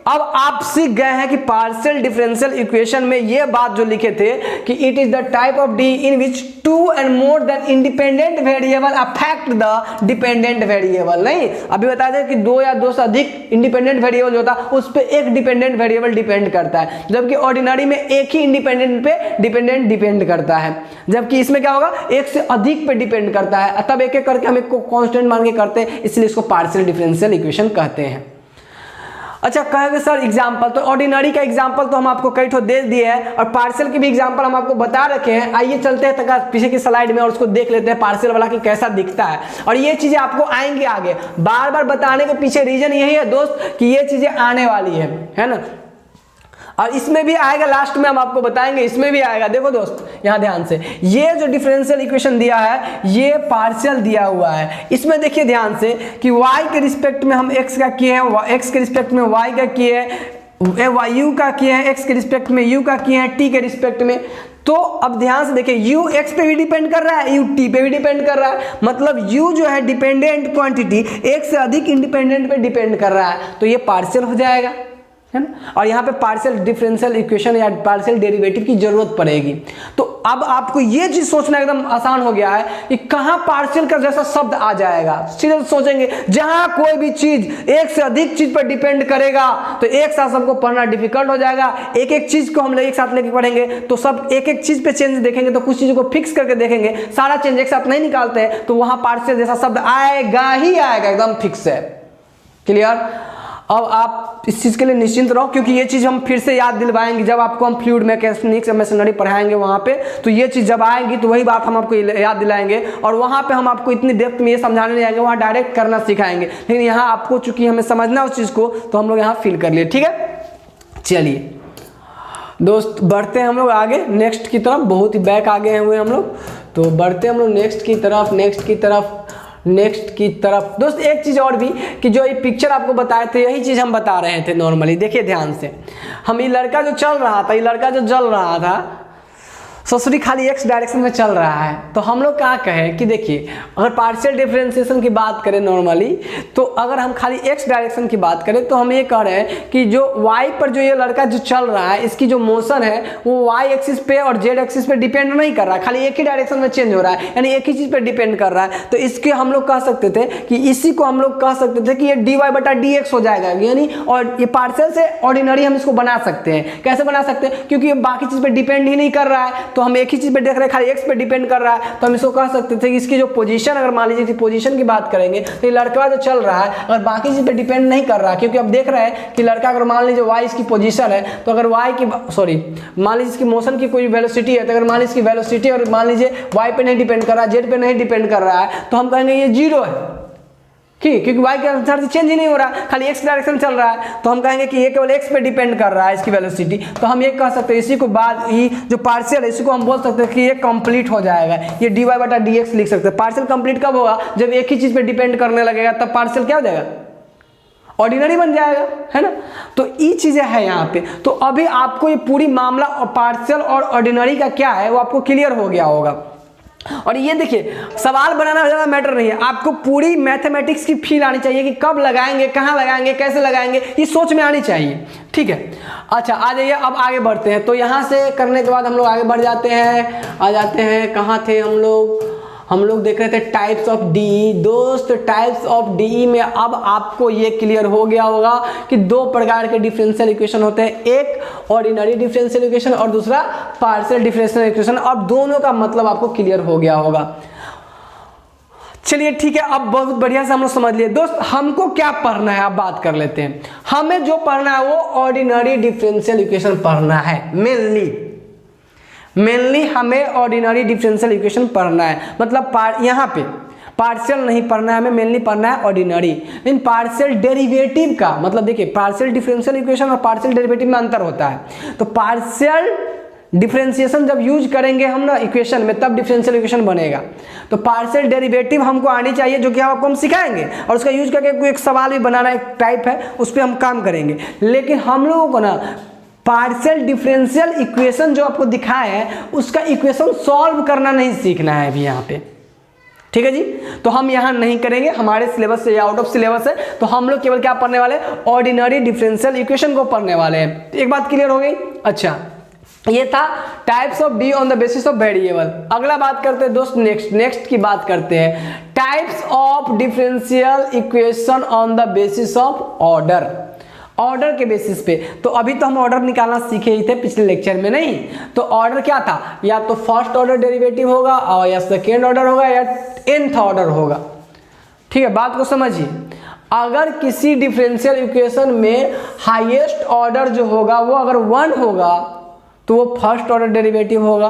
अब आप सीख गए हैं कि पार्शियल डिफरेंशियल इक्वेशन में ये बात जो लिखे थे कि it is the type of D in which two and more than independent variable affect the dependent variable. नहीं, अभी बताया था कि दो या दो से अधिक इंडिपेंडेंट वेरिएबल जो होता है उस पर एक डिपेंडेंट वेरिएबल डिपेंड करता है, जबकि ऑर्डिनरी में एक ही इंडिपेंडेंट पे डिपेंड करता है, जबकि इसमें क्या होगा, एक से अधिक पे डिपेंड करता है, तब एक एक करके हम एक को कांस्टेंट मान के करते हैं, इसलिए इसको पार्शियल डिफरेंशियल इक्वेशन कहते हैं। अच्छा, कहेंगे सर एग्जाम्पल, तो ऑर्डिनरी का एग्जाम्पल तो हम आपको कई ठो दे दिए हैं और पार्शियल की भी एग्जाम्पल हम आपको बता रखे हैं। आइए चलते हैं तक पीछे की स्लाइड में और उसको देख लेते हैं पार्शियल वाला कि कैसा दिखता है, और ये चीजें आपको आएंगी आगे। बार बार बताने के पीछे रीजन यही है दोस्त कि ये चीजें आने वाली है ना, और इसमें भी आएगा, लास्ट में हम आपको बताएंगे, इसमें भी आएगा। देखो दोस्त यहाँ ध्यान से, ये जो डिफरेंशियल इक्वेशन दिया है ये पार्शियल दिया हुआ है। इसमें देखिए ध्यान से कि y के रिस्पेक्ट में हम x का किए हैं, x के रिस्पेक्ट में y का किए हैं, u का किए हैं, x के रिस्पेक्ट में u का किए हैं, t के रिस्पेक्ट में। तो अब ध्यान से देखिए, u x पे भी डिपेंड कर रहा है, u t पे भी डिपेंड कर रहा है, मतलब u जो है डिपेंडेंट क्वांटिटी एक से अधिक इंडिपेंडेंट पे डिपेंड कर रहा है, तो ये पार्शियल हो जाएगा, है ना। और यहाँ पे पार्शियल डिफरेंशियल इक्वेशन या पार्शियल डेरिवेटिव की जरूरत पड़ेगी। तो अब आपको ये चीज सोचना एकदम आसान हो गया है कि कहाँ पार्शियल का जैसा शब्द आ जाएगा। सीधे सोचेंगे जहां कोई भी चीज एक से अधिक चीज पर डिपेंड करेगा तो एक साथ सबको पढ़ना डिफिकल्ट हो जाएगा। एक एक चीज को हम एक साथ लेके पढ़ेंगे तो सब एक एक चीज पे चेंज देखेंगे, तो कुछ चीजों को फिक्स करके देखेंगे, सारा चेंज एक साथ नहीं निकालते हैं, तो वहां पार्शियल जैसा शब्द आएगा ही आएगा, एकदम फिक्स है। क्लियर? अब आप इस चीज़ के लिए निश्चिंत रहो, क्योंकि ये चीज़ हम फिर से याद दिलवाएंगे जब आपको हम फ्लूइड मैकेनिक्स मशीनरी पढ़ाएंगे वहाँ पे, तो ये चीज़ जब आएगी तो वही बात हम आपको याद दिलाएंगे, और वहाँ पे हम आपको इतनी डेप्थ में ये समझाने नहीं आएंगे, वहाँ डायरेक्ट करना सिखाएंगे। लेकिन यहाँ आपको चूंकि हमें समझना उस चीज़ को, तो हम लोग यहाँ फील कर लिए। ठीक है, चलिए दोस्त बढ़ते हैं हम लोग आगे नेक्स्ट की तरफ। बहुत ही बैक आगे हुए हम लोग, तो बढ़ते हैं हम लोग नेक्स्ट की तरफ। दोस्त एक चीज़ और भी कि जो ये पिक्चर आपको बताए थे यही चीज़ हम बता रहे थे नॉर्मली। देखिए ध्यान से, हम ये लड़का जो चल रहा था, ये लड़का जो जल रहा था ससुरी खाली एक्स डायरेक्शन में चल रहा है, तो हम लोग क्या कहें कि देखिए अगर पार्शियल डिफरेंशिएशन की बात करें नॉर्मली, तो अगर हम खाली एक्स डायरेक्शन की बात करें तो हम ये कह रहे हैं कि जो वाई पर जो ये लड़का जो चल रहा है इसकी जो मोशन है वो वाई एक्सिस पे और जेड एक्सिस पे डिपेंड नहीं कर रहा है, खाली एक ही डायरेक्शन में चेंज हो रहा है, यानी एक ही चीज़ पर डिपेंड कर रहा है। तो इसके हम लोग कह सकते थे कि इसी को हम लोग कह सकते थे कि ये dy बटा dx हो जाएगा, यानी और ये पार्शियल से ऑर्डिनरी हम इसको बना सकते हैं। कैसे बना सकते हैं? क्योंकि ये बाकी चीज़ पर डिपेंड ही नहीं कर रहा है, तो हम एक ही चीज पे देख रहे हैं, खाली एक्स पे डिपेंड कर रहा है, तो हम इसको कह सकते थे कि इसकी जो पोजीशन, अगर मान लीजिए पोजीशन की बात करेंगे तो ये लड़का जो चल रहा है अगर बाकी चीज पे डिपेंड नहीं कर रहा, क्योंकि अब देख रहे हैं कि लड़का अगर मान लीजिए वाई इसकी पोजीशन है, तो अगर वाई की मान लीजिए इसकी मोशन की कोई वेलोसिटी है, तो अगर मान लीजिए इसकी वेलोसिटी और मान लीजिए वाई पे नहीं डिपेंड कर रहा है, जेड पे नहीं डिपेंड कर रहा है, तो हम कहेंगे ये जीरो है, क्योंकि y के अनुसार से चेंज ही नहीं हो रहा, खाली x डायरेक्शन चल रहा है, तो हम कहेंगे कि ये केवल x पे डिपेंड कर रहा है इसकी वेलोसिटी। तो हम ये कह सकते हैं, इसी को बाद ही जो पार्शियल है इसी को हम बोल सकते हैं कि ये कंप्लीट हो जाएगा, ये dy बटा dx लिख सकते हैं। पार्शियल कंप्लीट कब होगा? जब एक ही चीज पे डिपेंड करने लगेगा, तब पार्शियल क्या हो जाएगा? ऑर्डिनरी बन जाएगा, है ना। तो ये चीजें है यहाँ पे। तो अभी आपको ये पूरी मामला और पार्शियल और ऑर्डिनरी का क्या है वो आपको क्लियर हो गया होगा। और ये देखिए सवाल बनाना ज़्यादा मैटर नहीं है, आपको पूरी मैथमेटिक्स की फील आनी चाहिए कि कब लगाएंगे, कहाँ लगाएंगे, कैसे लगाएंगे, ये सोच में आनी चाहिए। ठीक है, अच्छा आ जाइए अब आगे बढ़ते हैं। तो यहाँ से करने के बाद हम लोग आगे बढ़ जाते हैं, आ जाते हैं कहाँ थे हम लोग देख रहे थे टाइप्स ऑफ डीई। दोस्त टाइप्स ऑफ डीई में अब आपको ये क्लियर हो गया होगा कि दो प्रकार के डिफरेंशियल इक्वेशन होते हैं, एक ऑर्डिनरी डिफरेंशियल इक्वेशन और दूसरा पार्शियल डिफरेंशियल इक्वेशन। अब दोनों का मतलब आपको क्लियर हो गया होगा। चलिए ठीक है, अब बहुत बढ़िया से हम लोग समझ लिए। दोस्त हमको क्या पढ़ना है, अब बात कर लेते हैं। हमें जो पढ़ना है वो ऑर्डिनरी डिफरेंशियल इक्वेशन पढ़ना है। मेनली हमें ऑर्डिनरी डिफरेंशियल इक्वेशन पढ़ना है, मतलब यहाँ पे पार्शियल नहीं पढ़ना है, हमें मेनली पढ़ना है ऑर्डिनरी। लेकिन पार्शियल डेरिवेटिव का मतलब देखिए, पार्शियल डिफरेंशियल इक्वेशन और पार्शियल डेरिवेटिव में अंतर होता है। तो पार्शियल डिफरेंशिएशन जब यूज करेंगे हम ना इक्वेशन में, तब डिफरेंशियल इक्वेशन बनेगा। तो पार्शियल डेरिवेटिव हमको आनी चाहिए, जो कि आपको हम सिखाएंगे, और उसका यूज करके एक सवाल भी बनाना, एक टाइप है, उस पर हम काम करेंगे। लेकिन हम लोगों को ना पार्शियल डिफरेंशियल इक्वेशन जो आपको दिखाए हैं उसका इक्वेशन सॉल्व करना नहीं सीखना है अभी यहाँ पे। ठीक है जी, तो हम यहाँ नहीं करेंगे, हमारे सिलेबस से या आउट ऑफ सिलेबस है। तो हम लोग केवल क्या पढ़ने वाले, ऑर्डिनरी डिफरेंशियल इक्वेशन को पढ़ने वाले हैं। एक बात क्लियर हो गई। अच्छा, ये था types of D on the basis of variable. अगला बात करते हैं दोस्त, नेक्स्ट की बात करते हैं, types of differential equation on the basis of order के बेसिस पे। तो अभी तो हम ऑर्डर निकालना सीखे ही थे पिछले लेक्चर में, नहीं तो ऑर्डर क्या था, या तो फर्स्ट ऑर्डर डेरिवेटिव होगा और या सेकेंड ऑर्डर होगा या nth ऑर्डर होगा। ठीक है, बात को समझिए। अगर किसी डिफरेंशियल इक्वेशन में हाईएस्ट ऑर्डर जो होगा वो अगर 1 होगा तो वो फर्स्ट ऑर्डर डेरिवेटिव होगा,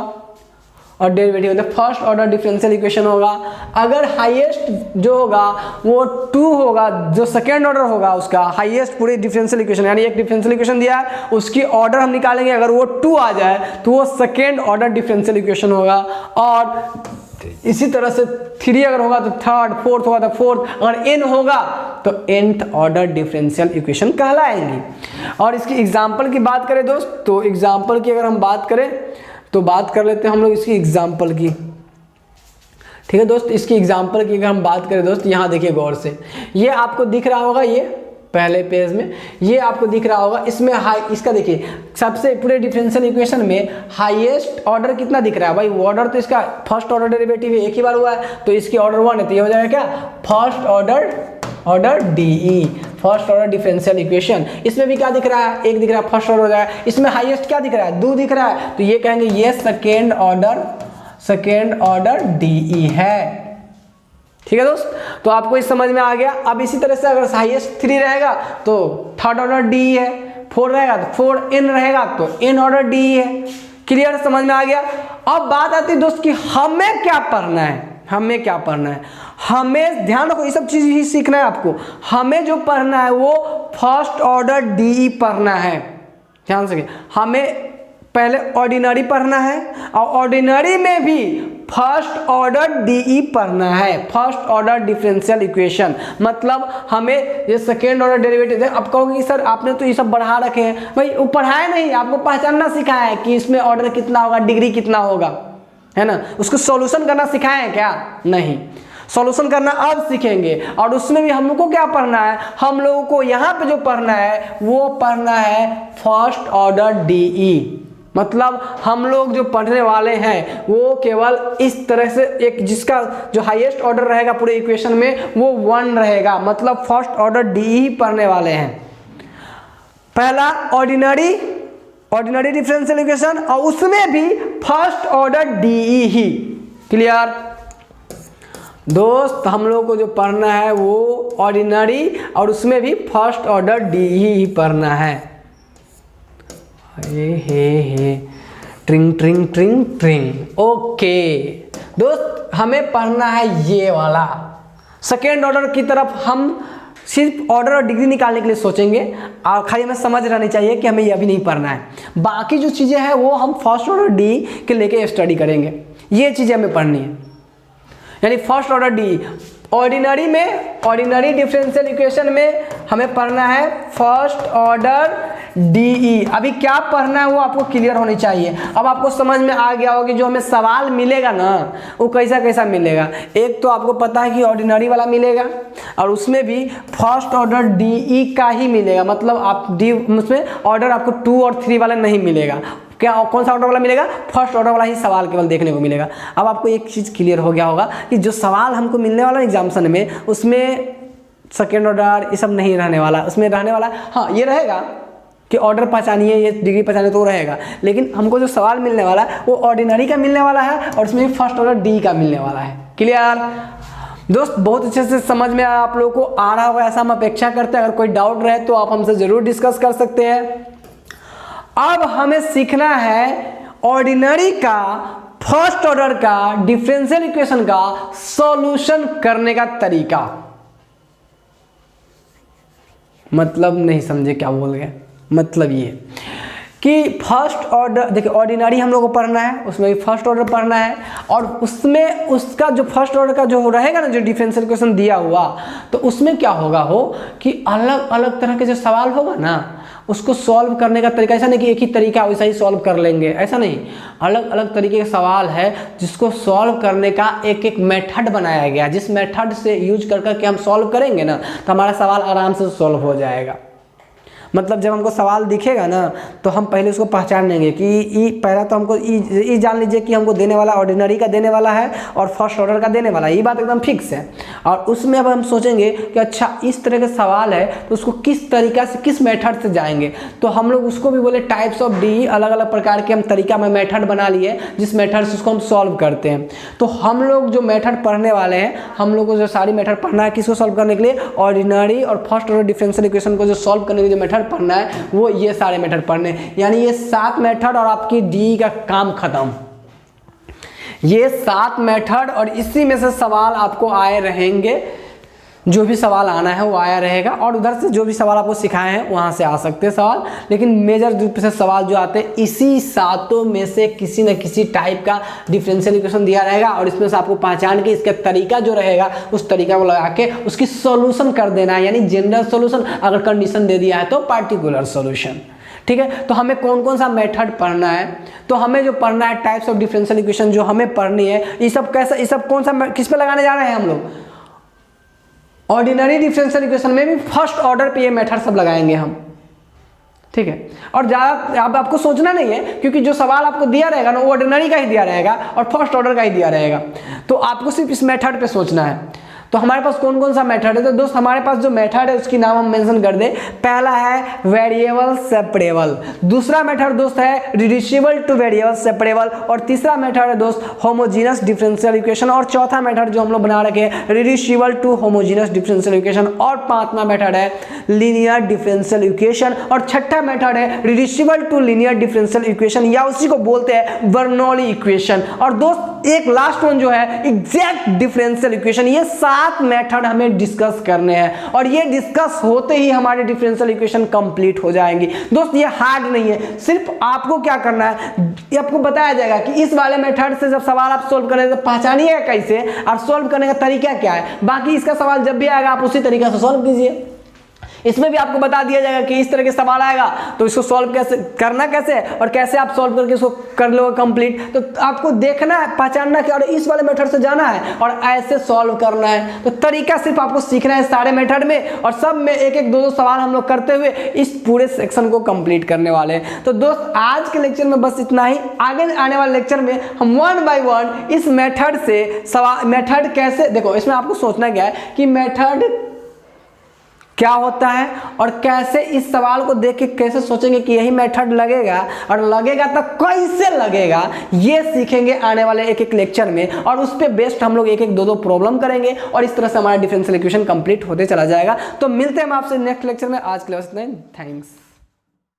और डेरिवेटिव मतलब फर्स्ट ऑर्डर डिफरेंशियल इक्वेशन होगा। अगर हाईएस्ट जो होगा वो 2 होगा, जो सेकेंड ऑर्डर होगा उसका हाईएस्ट पूरे डिफरेंशियल इक्वेशन, यानी एक डिफरेंशियल इक्वेशन दिया है उसकी ऑर्डर हम निकालेंगे, अगर वो 2 आ जाए तो वो सेकेंड ऑर्डर डिफरेंशियल इक्वेशन होगा। और इसी तरह से 3 अगर होगा तो थर्ड, 4th होगा तो फोर्थ, अगर n होगा तो nth ऑर्डर डिफरेंशियल इक्वेशन कहलाएंगी। और इसकी एग्जाम्पल की बात करें दोस्त, तो एग्जाम्पल की अगर हम बात करें तो बात कर लेते हैं हम लोग इसकी एग्जाम्पल की। ठीक है दोस्त, इसकी एग्जाम्पल की अगर हम बात करें दोस्त, यहाँ देखिए गौर से, ये आपको दिख रहा होगा, ये पहले पेज में ये आपको दिख रहा होगा। इसमें इसका देखिए सबसे पूरे डिफरेंशियल इक्वेशन में हाईएस्ट ऑर्डर कितना दिख रहा है भाई, ऑर्डर तो इसका फर्स्ट ऑर्डर डेरिवेटिव एक ही बार हुआ है, तो इसकी ऑर्डर 1 है, तो ये हो जाएगा क्या, first order DE, first order differential equation. इसमें भी क्या दिख रहा है, एक दिख रहा है, फर्स्ट ऑर्डर हो जाएगा। इसमें हाईएस्ट क्या दिख रहा है, 2 दिख रहा है, तो ये कहेंगे ये सेकेंड ऑर्डर डीई है। ठीक है दोस्त, तो आपको इस समझ में आ गया। अब इसी तरह से अगर हाईएस्ट 3 रहेगा तो थर्ड ऑर्डर डीई है, 4 रहेगा तो 4n रहेगा तो n ऑर्डर डीई है। क्लियर, समझ में आ गया। अब बात आती है दोस्त कि हमें क्या पढ़ना है, हमें ध्यान रखो, ये सब चीज ही सीखना है आपको। हमें जो पढ़ना है वो फर्स्ट ऑर्डर डीई पढ़ना है। ध्यान से, हमें पहले ऑर्डिनरी पढ़ना है और ऑर्डिनरी में भी फर्स्ट ऑर्डर डीई पढ़ना है, फर्स्ट ऑर्डर डिफरेंशियल इक्वेशन। मतलब हमें ये सेकेंड ऑर्डर डेरिवेटिव है। अब कहोगे कि सर आपने तो ये सब बढ़ा रखे हैं, भाई वो पढ़ाया नहीं, आपको पहचानना सिखाया है कि इसमें ऑर्डर कितना होगा, डिग्री कितना होगा, है ना। उसको सॉल्यूशन करना सिखाए हैं क्या, नहीं, सॉल्यूशन करना अब सीखेंगे। और उसमें भी हमको क्या पढ़ना है, हम लोगों को यहाँ पे जो पढ़ना है वो पढ़ना है फर्स्ट ऑर्डर डीई। मतलब हम लोग जो पढ़ने वाले हैं वो केवल इस तरह से, एक जिसका जो हाईएस्ट ऑर्डर रहेगा पूरे इक्वेशन में वो 1 रहेगा, मतलब फर्स्ट ऑर्डर डीई ही पढ़ने वाले हैं। पहला ऑर्डिनरी डिफरेंशियल इक्वेशन, और उसमें भी फर्स्ट ऑर्डर डीई ही। क्लियर दोस्त, हम लोग को जो पढ़ना है वो ऑर्डिनरी और उसमें भी फर्स्ट ऑर्डर डीई ही पढ़ना है। हे ट्रिंग। ओके दोस्त, हमें पढ़ना है ये वाला सेकेंड ऑर्डर की तरफ। हम सिर्फ ऑर्डर और डिग्री निकालने के लिए सोचेंगे, और खाली हमें समझ रहनी चाहिए कि हमें ये अभी नहीं पढ़ना है। बाकी जो चीज़ें हैं वो हम फर्स्ट ऑर्डर डी के लेके स्टडी करेंगे, ये चीज़ें हमें पढ़नी है। यानी first order D ordinary differential equation में हमें पढ़ना है फर्स्ट ऑर्डर DE। अभी क्या पढ़ना है वो आपको क्लियर होनी चाहिए। अब आपको समझ में आ गया होगा कि जो हमें सवाल मिलेगा ना वो कैसा कैसा मिलेगा। एक तो आपको पता है कि ऑर्डिनरी वाला मिलेगा और उसमें भी फर्स्ट ऑर्डर DE का ही मिलेगा, मतलब आप डी उसमें ऑर्डर आपको 2 और 3 वाला नहीं मिलेगा। क्या कौन सा ऑर्डर वाला मिलेगा? फर्स्ट ऑर्डर वाला ही सवाल केवल देखने को मिलेगा। अब आपको एक चीज़ क्लियर हो गया होगा कि जो सवाल हमको मिलने वाला एग्जामिनेशन में उसमें सेकेंड ऑर्डर ये सब नहीं रहने वाला। उसमें रहने वाला हाँ ये रहेगा कि ऑर्डर पहचानिए, ये डिग्री पहचानिए तो रहेगा, लेकिन हमको जो सवाल मिलने वाला है वो ऑर्डिनरी का मिलने वाला है और उसमें फर्स्ट ऑर्डर DE का मिलने वाला है। क्लियर दोस्त? बहुत अच्छे से समझ में आप लोगों को आ रहा होगा ऐसा हम अपेक्षा करते हैं। अगर कोई डाउट रहे तो आप हमसे ज़रूर डिस्कस कर सकते हैं। अब हमें सीखना है ऑर्डिनरी का फर्स्ट ऑर्डर का डिफरेंशियल इक्वेशन का सॉल्यूशन करने का तरीका। मतलब नहीं समझे क्या बोल गए? मतलब ये कि फर्स्ट ऑर्डर देखिए, ऑर्डिनरी हम लोग को पढ़ना है, उसमें भी फर्स्ट ऑर्डर पढ़ना है और उसमें उसका जो फर्स्ट ऑर्डर का जो रहेगा ना, जो डिफरेंशियल इक्वेशन दिया हुआ, तो उसमें क्या होगा हो कि अलग अलग तरह के जो सवाल होगा ना उसको सॉल्व करने का तरीका, ऐसा नहीं कि एक ही तरीका वैसा ही सॉल्व कर लेंगे, ऐसा नहीं। अलग अलग तरीके के सवाल है जिसको सॉल्व करने का एक एक मेथड बनाया गया। जिस मेथड से यूज करके हम सॉल्व करेंगे ना तो हमारा सवाल आराम से सॉल्व हो जाएगा। मतलब जब हमको सवाल दिखेगा ना तो हम पहले उसको पहचान लेंगे कि ई, पहला तो हमको ई जान लीजिए कि हमको देने वाला ऑर्डिनरी का देने वाला है और फर्स्ट ऑर्डर का देने वाला है, ये बात एकदम फिक्स है। और उसमें अब हम सोचेंगे कि अच्छा इस तरह के सवाल है तो उसको किस तरीका से, किस मेथड से जाएंगे, तो हम लोग उसको भी बोले टाइप्स ऑफ DE। अलग अलग प्रकार के हम तरीका में मेथड बना लिए जिस मेथड से उसको हम सॉल्व करते हैं। तो हम लोग जो मेथड पढ़ने वाले हैं, हम लोग को जो सारी मेथड पढ़ना है किसको सॉल्व करने के लिए, ऑर्डिनरी और फर्स्ट ऑर्डर डिफरेंशियल इक्वेशन को जो सॉल्व करने के लिए मेथड पढ़ना है वो ये सारे मेथड पढ़ने, यानी ये 7 मेथड और आपकी DE का काम खत्म। ये 7 मेथड और इसी में से सवाल आपको आए रहेंगे। जो भी सवाल आना है वो आया रहेगा और उधर से जो भी सवाल आपको सिखाए हैं वहां से आ सकते हैं सवाल, लेकिन मेजर रूप से सवाल जो आते हैं इसी 7 में से किसी न किसी टाइप का डिफरेंशियल इक्वेशन दिया रहेगा और इसमें से आपको पहचान के इसका तरीका जो रहेगा उस तरीका को लगा के उसकी सॉल्यूशन कर देना है, यानी जनरल सॉल्यूशन, अगर कंडीशन दे दिया है तो पार्टिकुलर सॉल्यूशन। ठीक है, तो हमें कौन कौन सा मेथड पढ़ना है, तो हमें जो पढ़ना है टाइप्स ऑफ डिफरेंशियल इक्वेशन जो हमें पढ़नी है, ये सब कैसा, ये सब कौन सा किस पे लगाने जा रहे हैं हम लोग, ऑर्डिनरी डिफरेंशियल इक्वेशन में भी फर्स्ट ऑर्डर पे ये मेथड सब लगाएंगे हम। ठीक है, और ज़्यादा अब आपको सोचना नहीं है क्योंकि जो सवाल आपको दिया रहेगा ना वो ऑर्डिनरी का ही दिया रहेगा और फर्स्ट ऑर्डर का ही दिया रहेगा, तो आपको सिर्फ इस मेथड पे सोचना है। तो हमारे पास कौन कौन सा मेथड है, तो दोस्त हमारे पास जो मेथड है उसकी नाम हम मेंशन कर दे। पहला है वेरिएबल सेपरेबल, दूसरा मेथड दोस्त है रिड्यूसिबल टू वेरिएबल सेपरेबल, और तीसरा मेथड है दोस्त होमोजेनस डिफरेंशियल इक्वेशन, और चौथा मेथड जो हम लोग बना रखे हैं reducible to homogeneous differential equation, और पांचवा मेथड है लीनियर डिफरेंशियल इक्वेशन, और छठा मेथड है reducible to linear differential equation या उसी को बोलते हैं बर्नौली इक्वेशन। और दोस्त एक लास्ट वन जो है एग्जैक्ट डिफरेंशियल इक्वेशन। ये 7 मेथड हमें डिस्कस करने हैं और ये डिस्कस होते ही हमारे डिफरेंशियल इक्वेशन कंप्लीट हो जाएंगी। दोस्त ये हार्ड नहीं है, सिर्फ आपको क्या करना है, ये आपको बताया जाएगा कि इस वाले मेथड से जब सवाल आप सोल्व करें तो पहचानिएगा कैसे और सोल्व करने का तरीका क्या है। बाकी इसका सवाल जब भी आएगा आप उसी तरीके से सोल्व कीजिए। इसमें भी आपको बता दिया जाएगा कि इस तरह के सवाल आएगा तो इसको सॉल्व कैसे करना, कैसे और कैसे आप सॉल्व करके इसको कर लोगे कंप्लीट। तो आपको देखना है, पहचानना कि और इस वाले मेथड से जाना है और ऐसे सॉल्व करना है। तो तरीका सिर्फ आपको सीखना है सारे मेथड में, और सब में एक एक दो सवाल हम लोग करते हुए इस पूरे सेक्शन को कंप्लीट करने वाले हैं। तो दोस्त आज के लेक्चर में बस इतना ही। आगे आने वाले लेक्चर में हम 1 बाय 1 इस मेथड से सवाल, मेथड कैसे, देखो इसमें आपको सोचना क्या है कि मेथड क्या होता है और कैसे इस सवाल को देख के कैसे सोचेंगे कि यही मेथड लगेगा, और लगेगा तो कैसे लगेगा, ये सीखेंगे आने वाले एक एक लेक्चर में। और उस पे बेस्ड हम लोग एक एक दो दो प्रॉब्लम करेंगे और इस तरह से हमारा डिफरेंशियल इक्वेशन कंप्लीट होते चला जाएगा। तो मिलते हैं हम आपसे नेक्स्ट लेक्चर में। आज के लिए बस इतना ही। थैंक्स।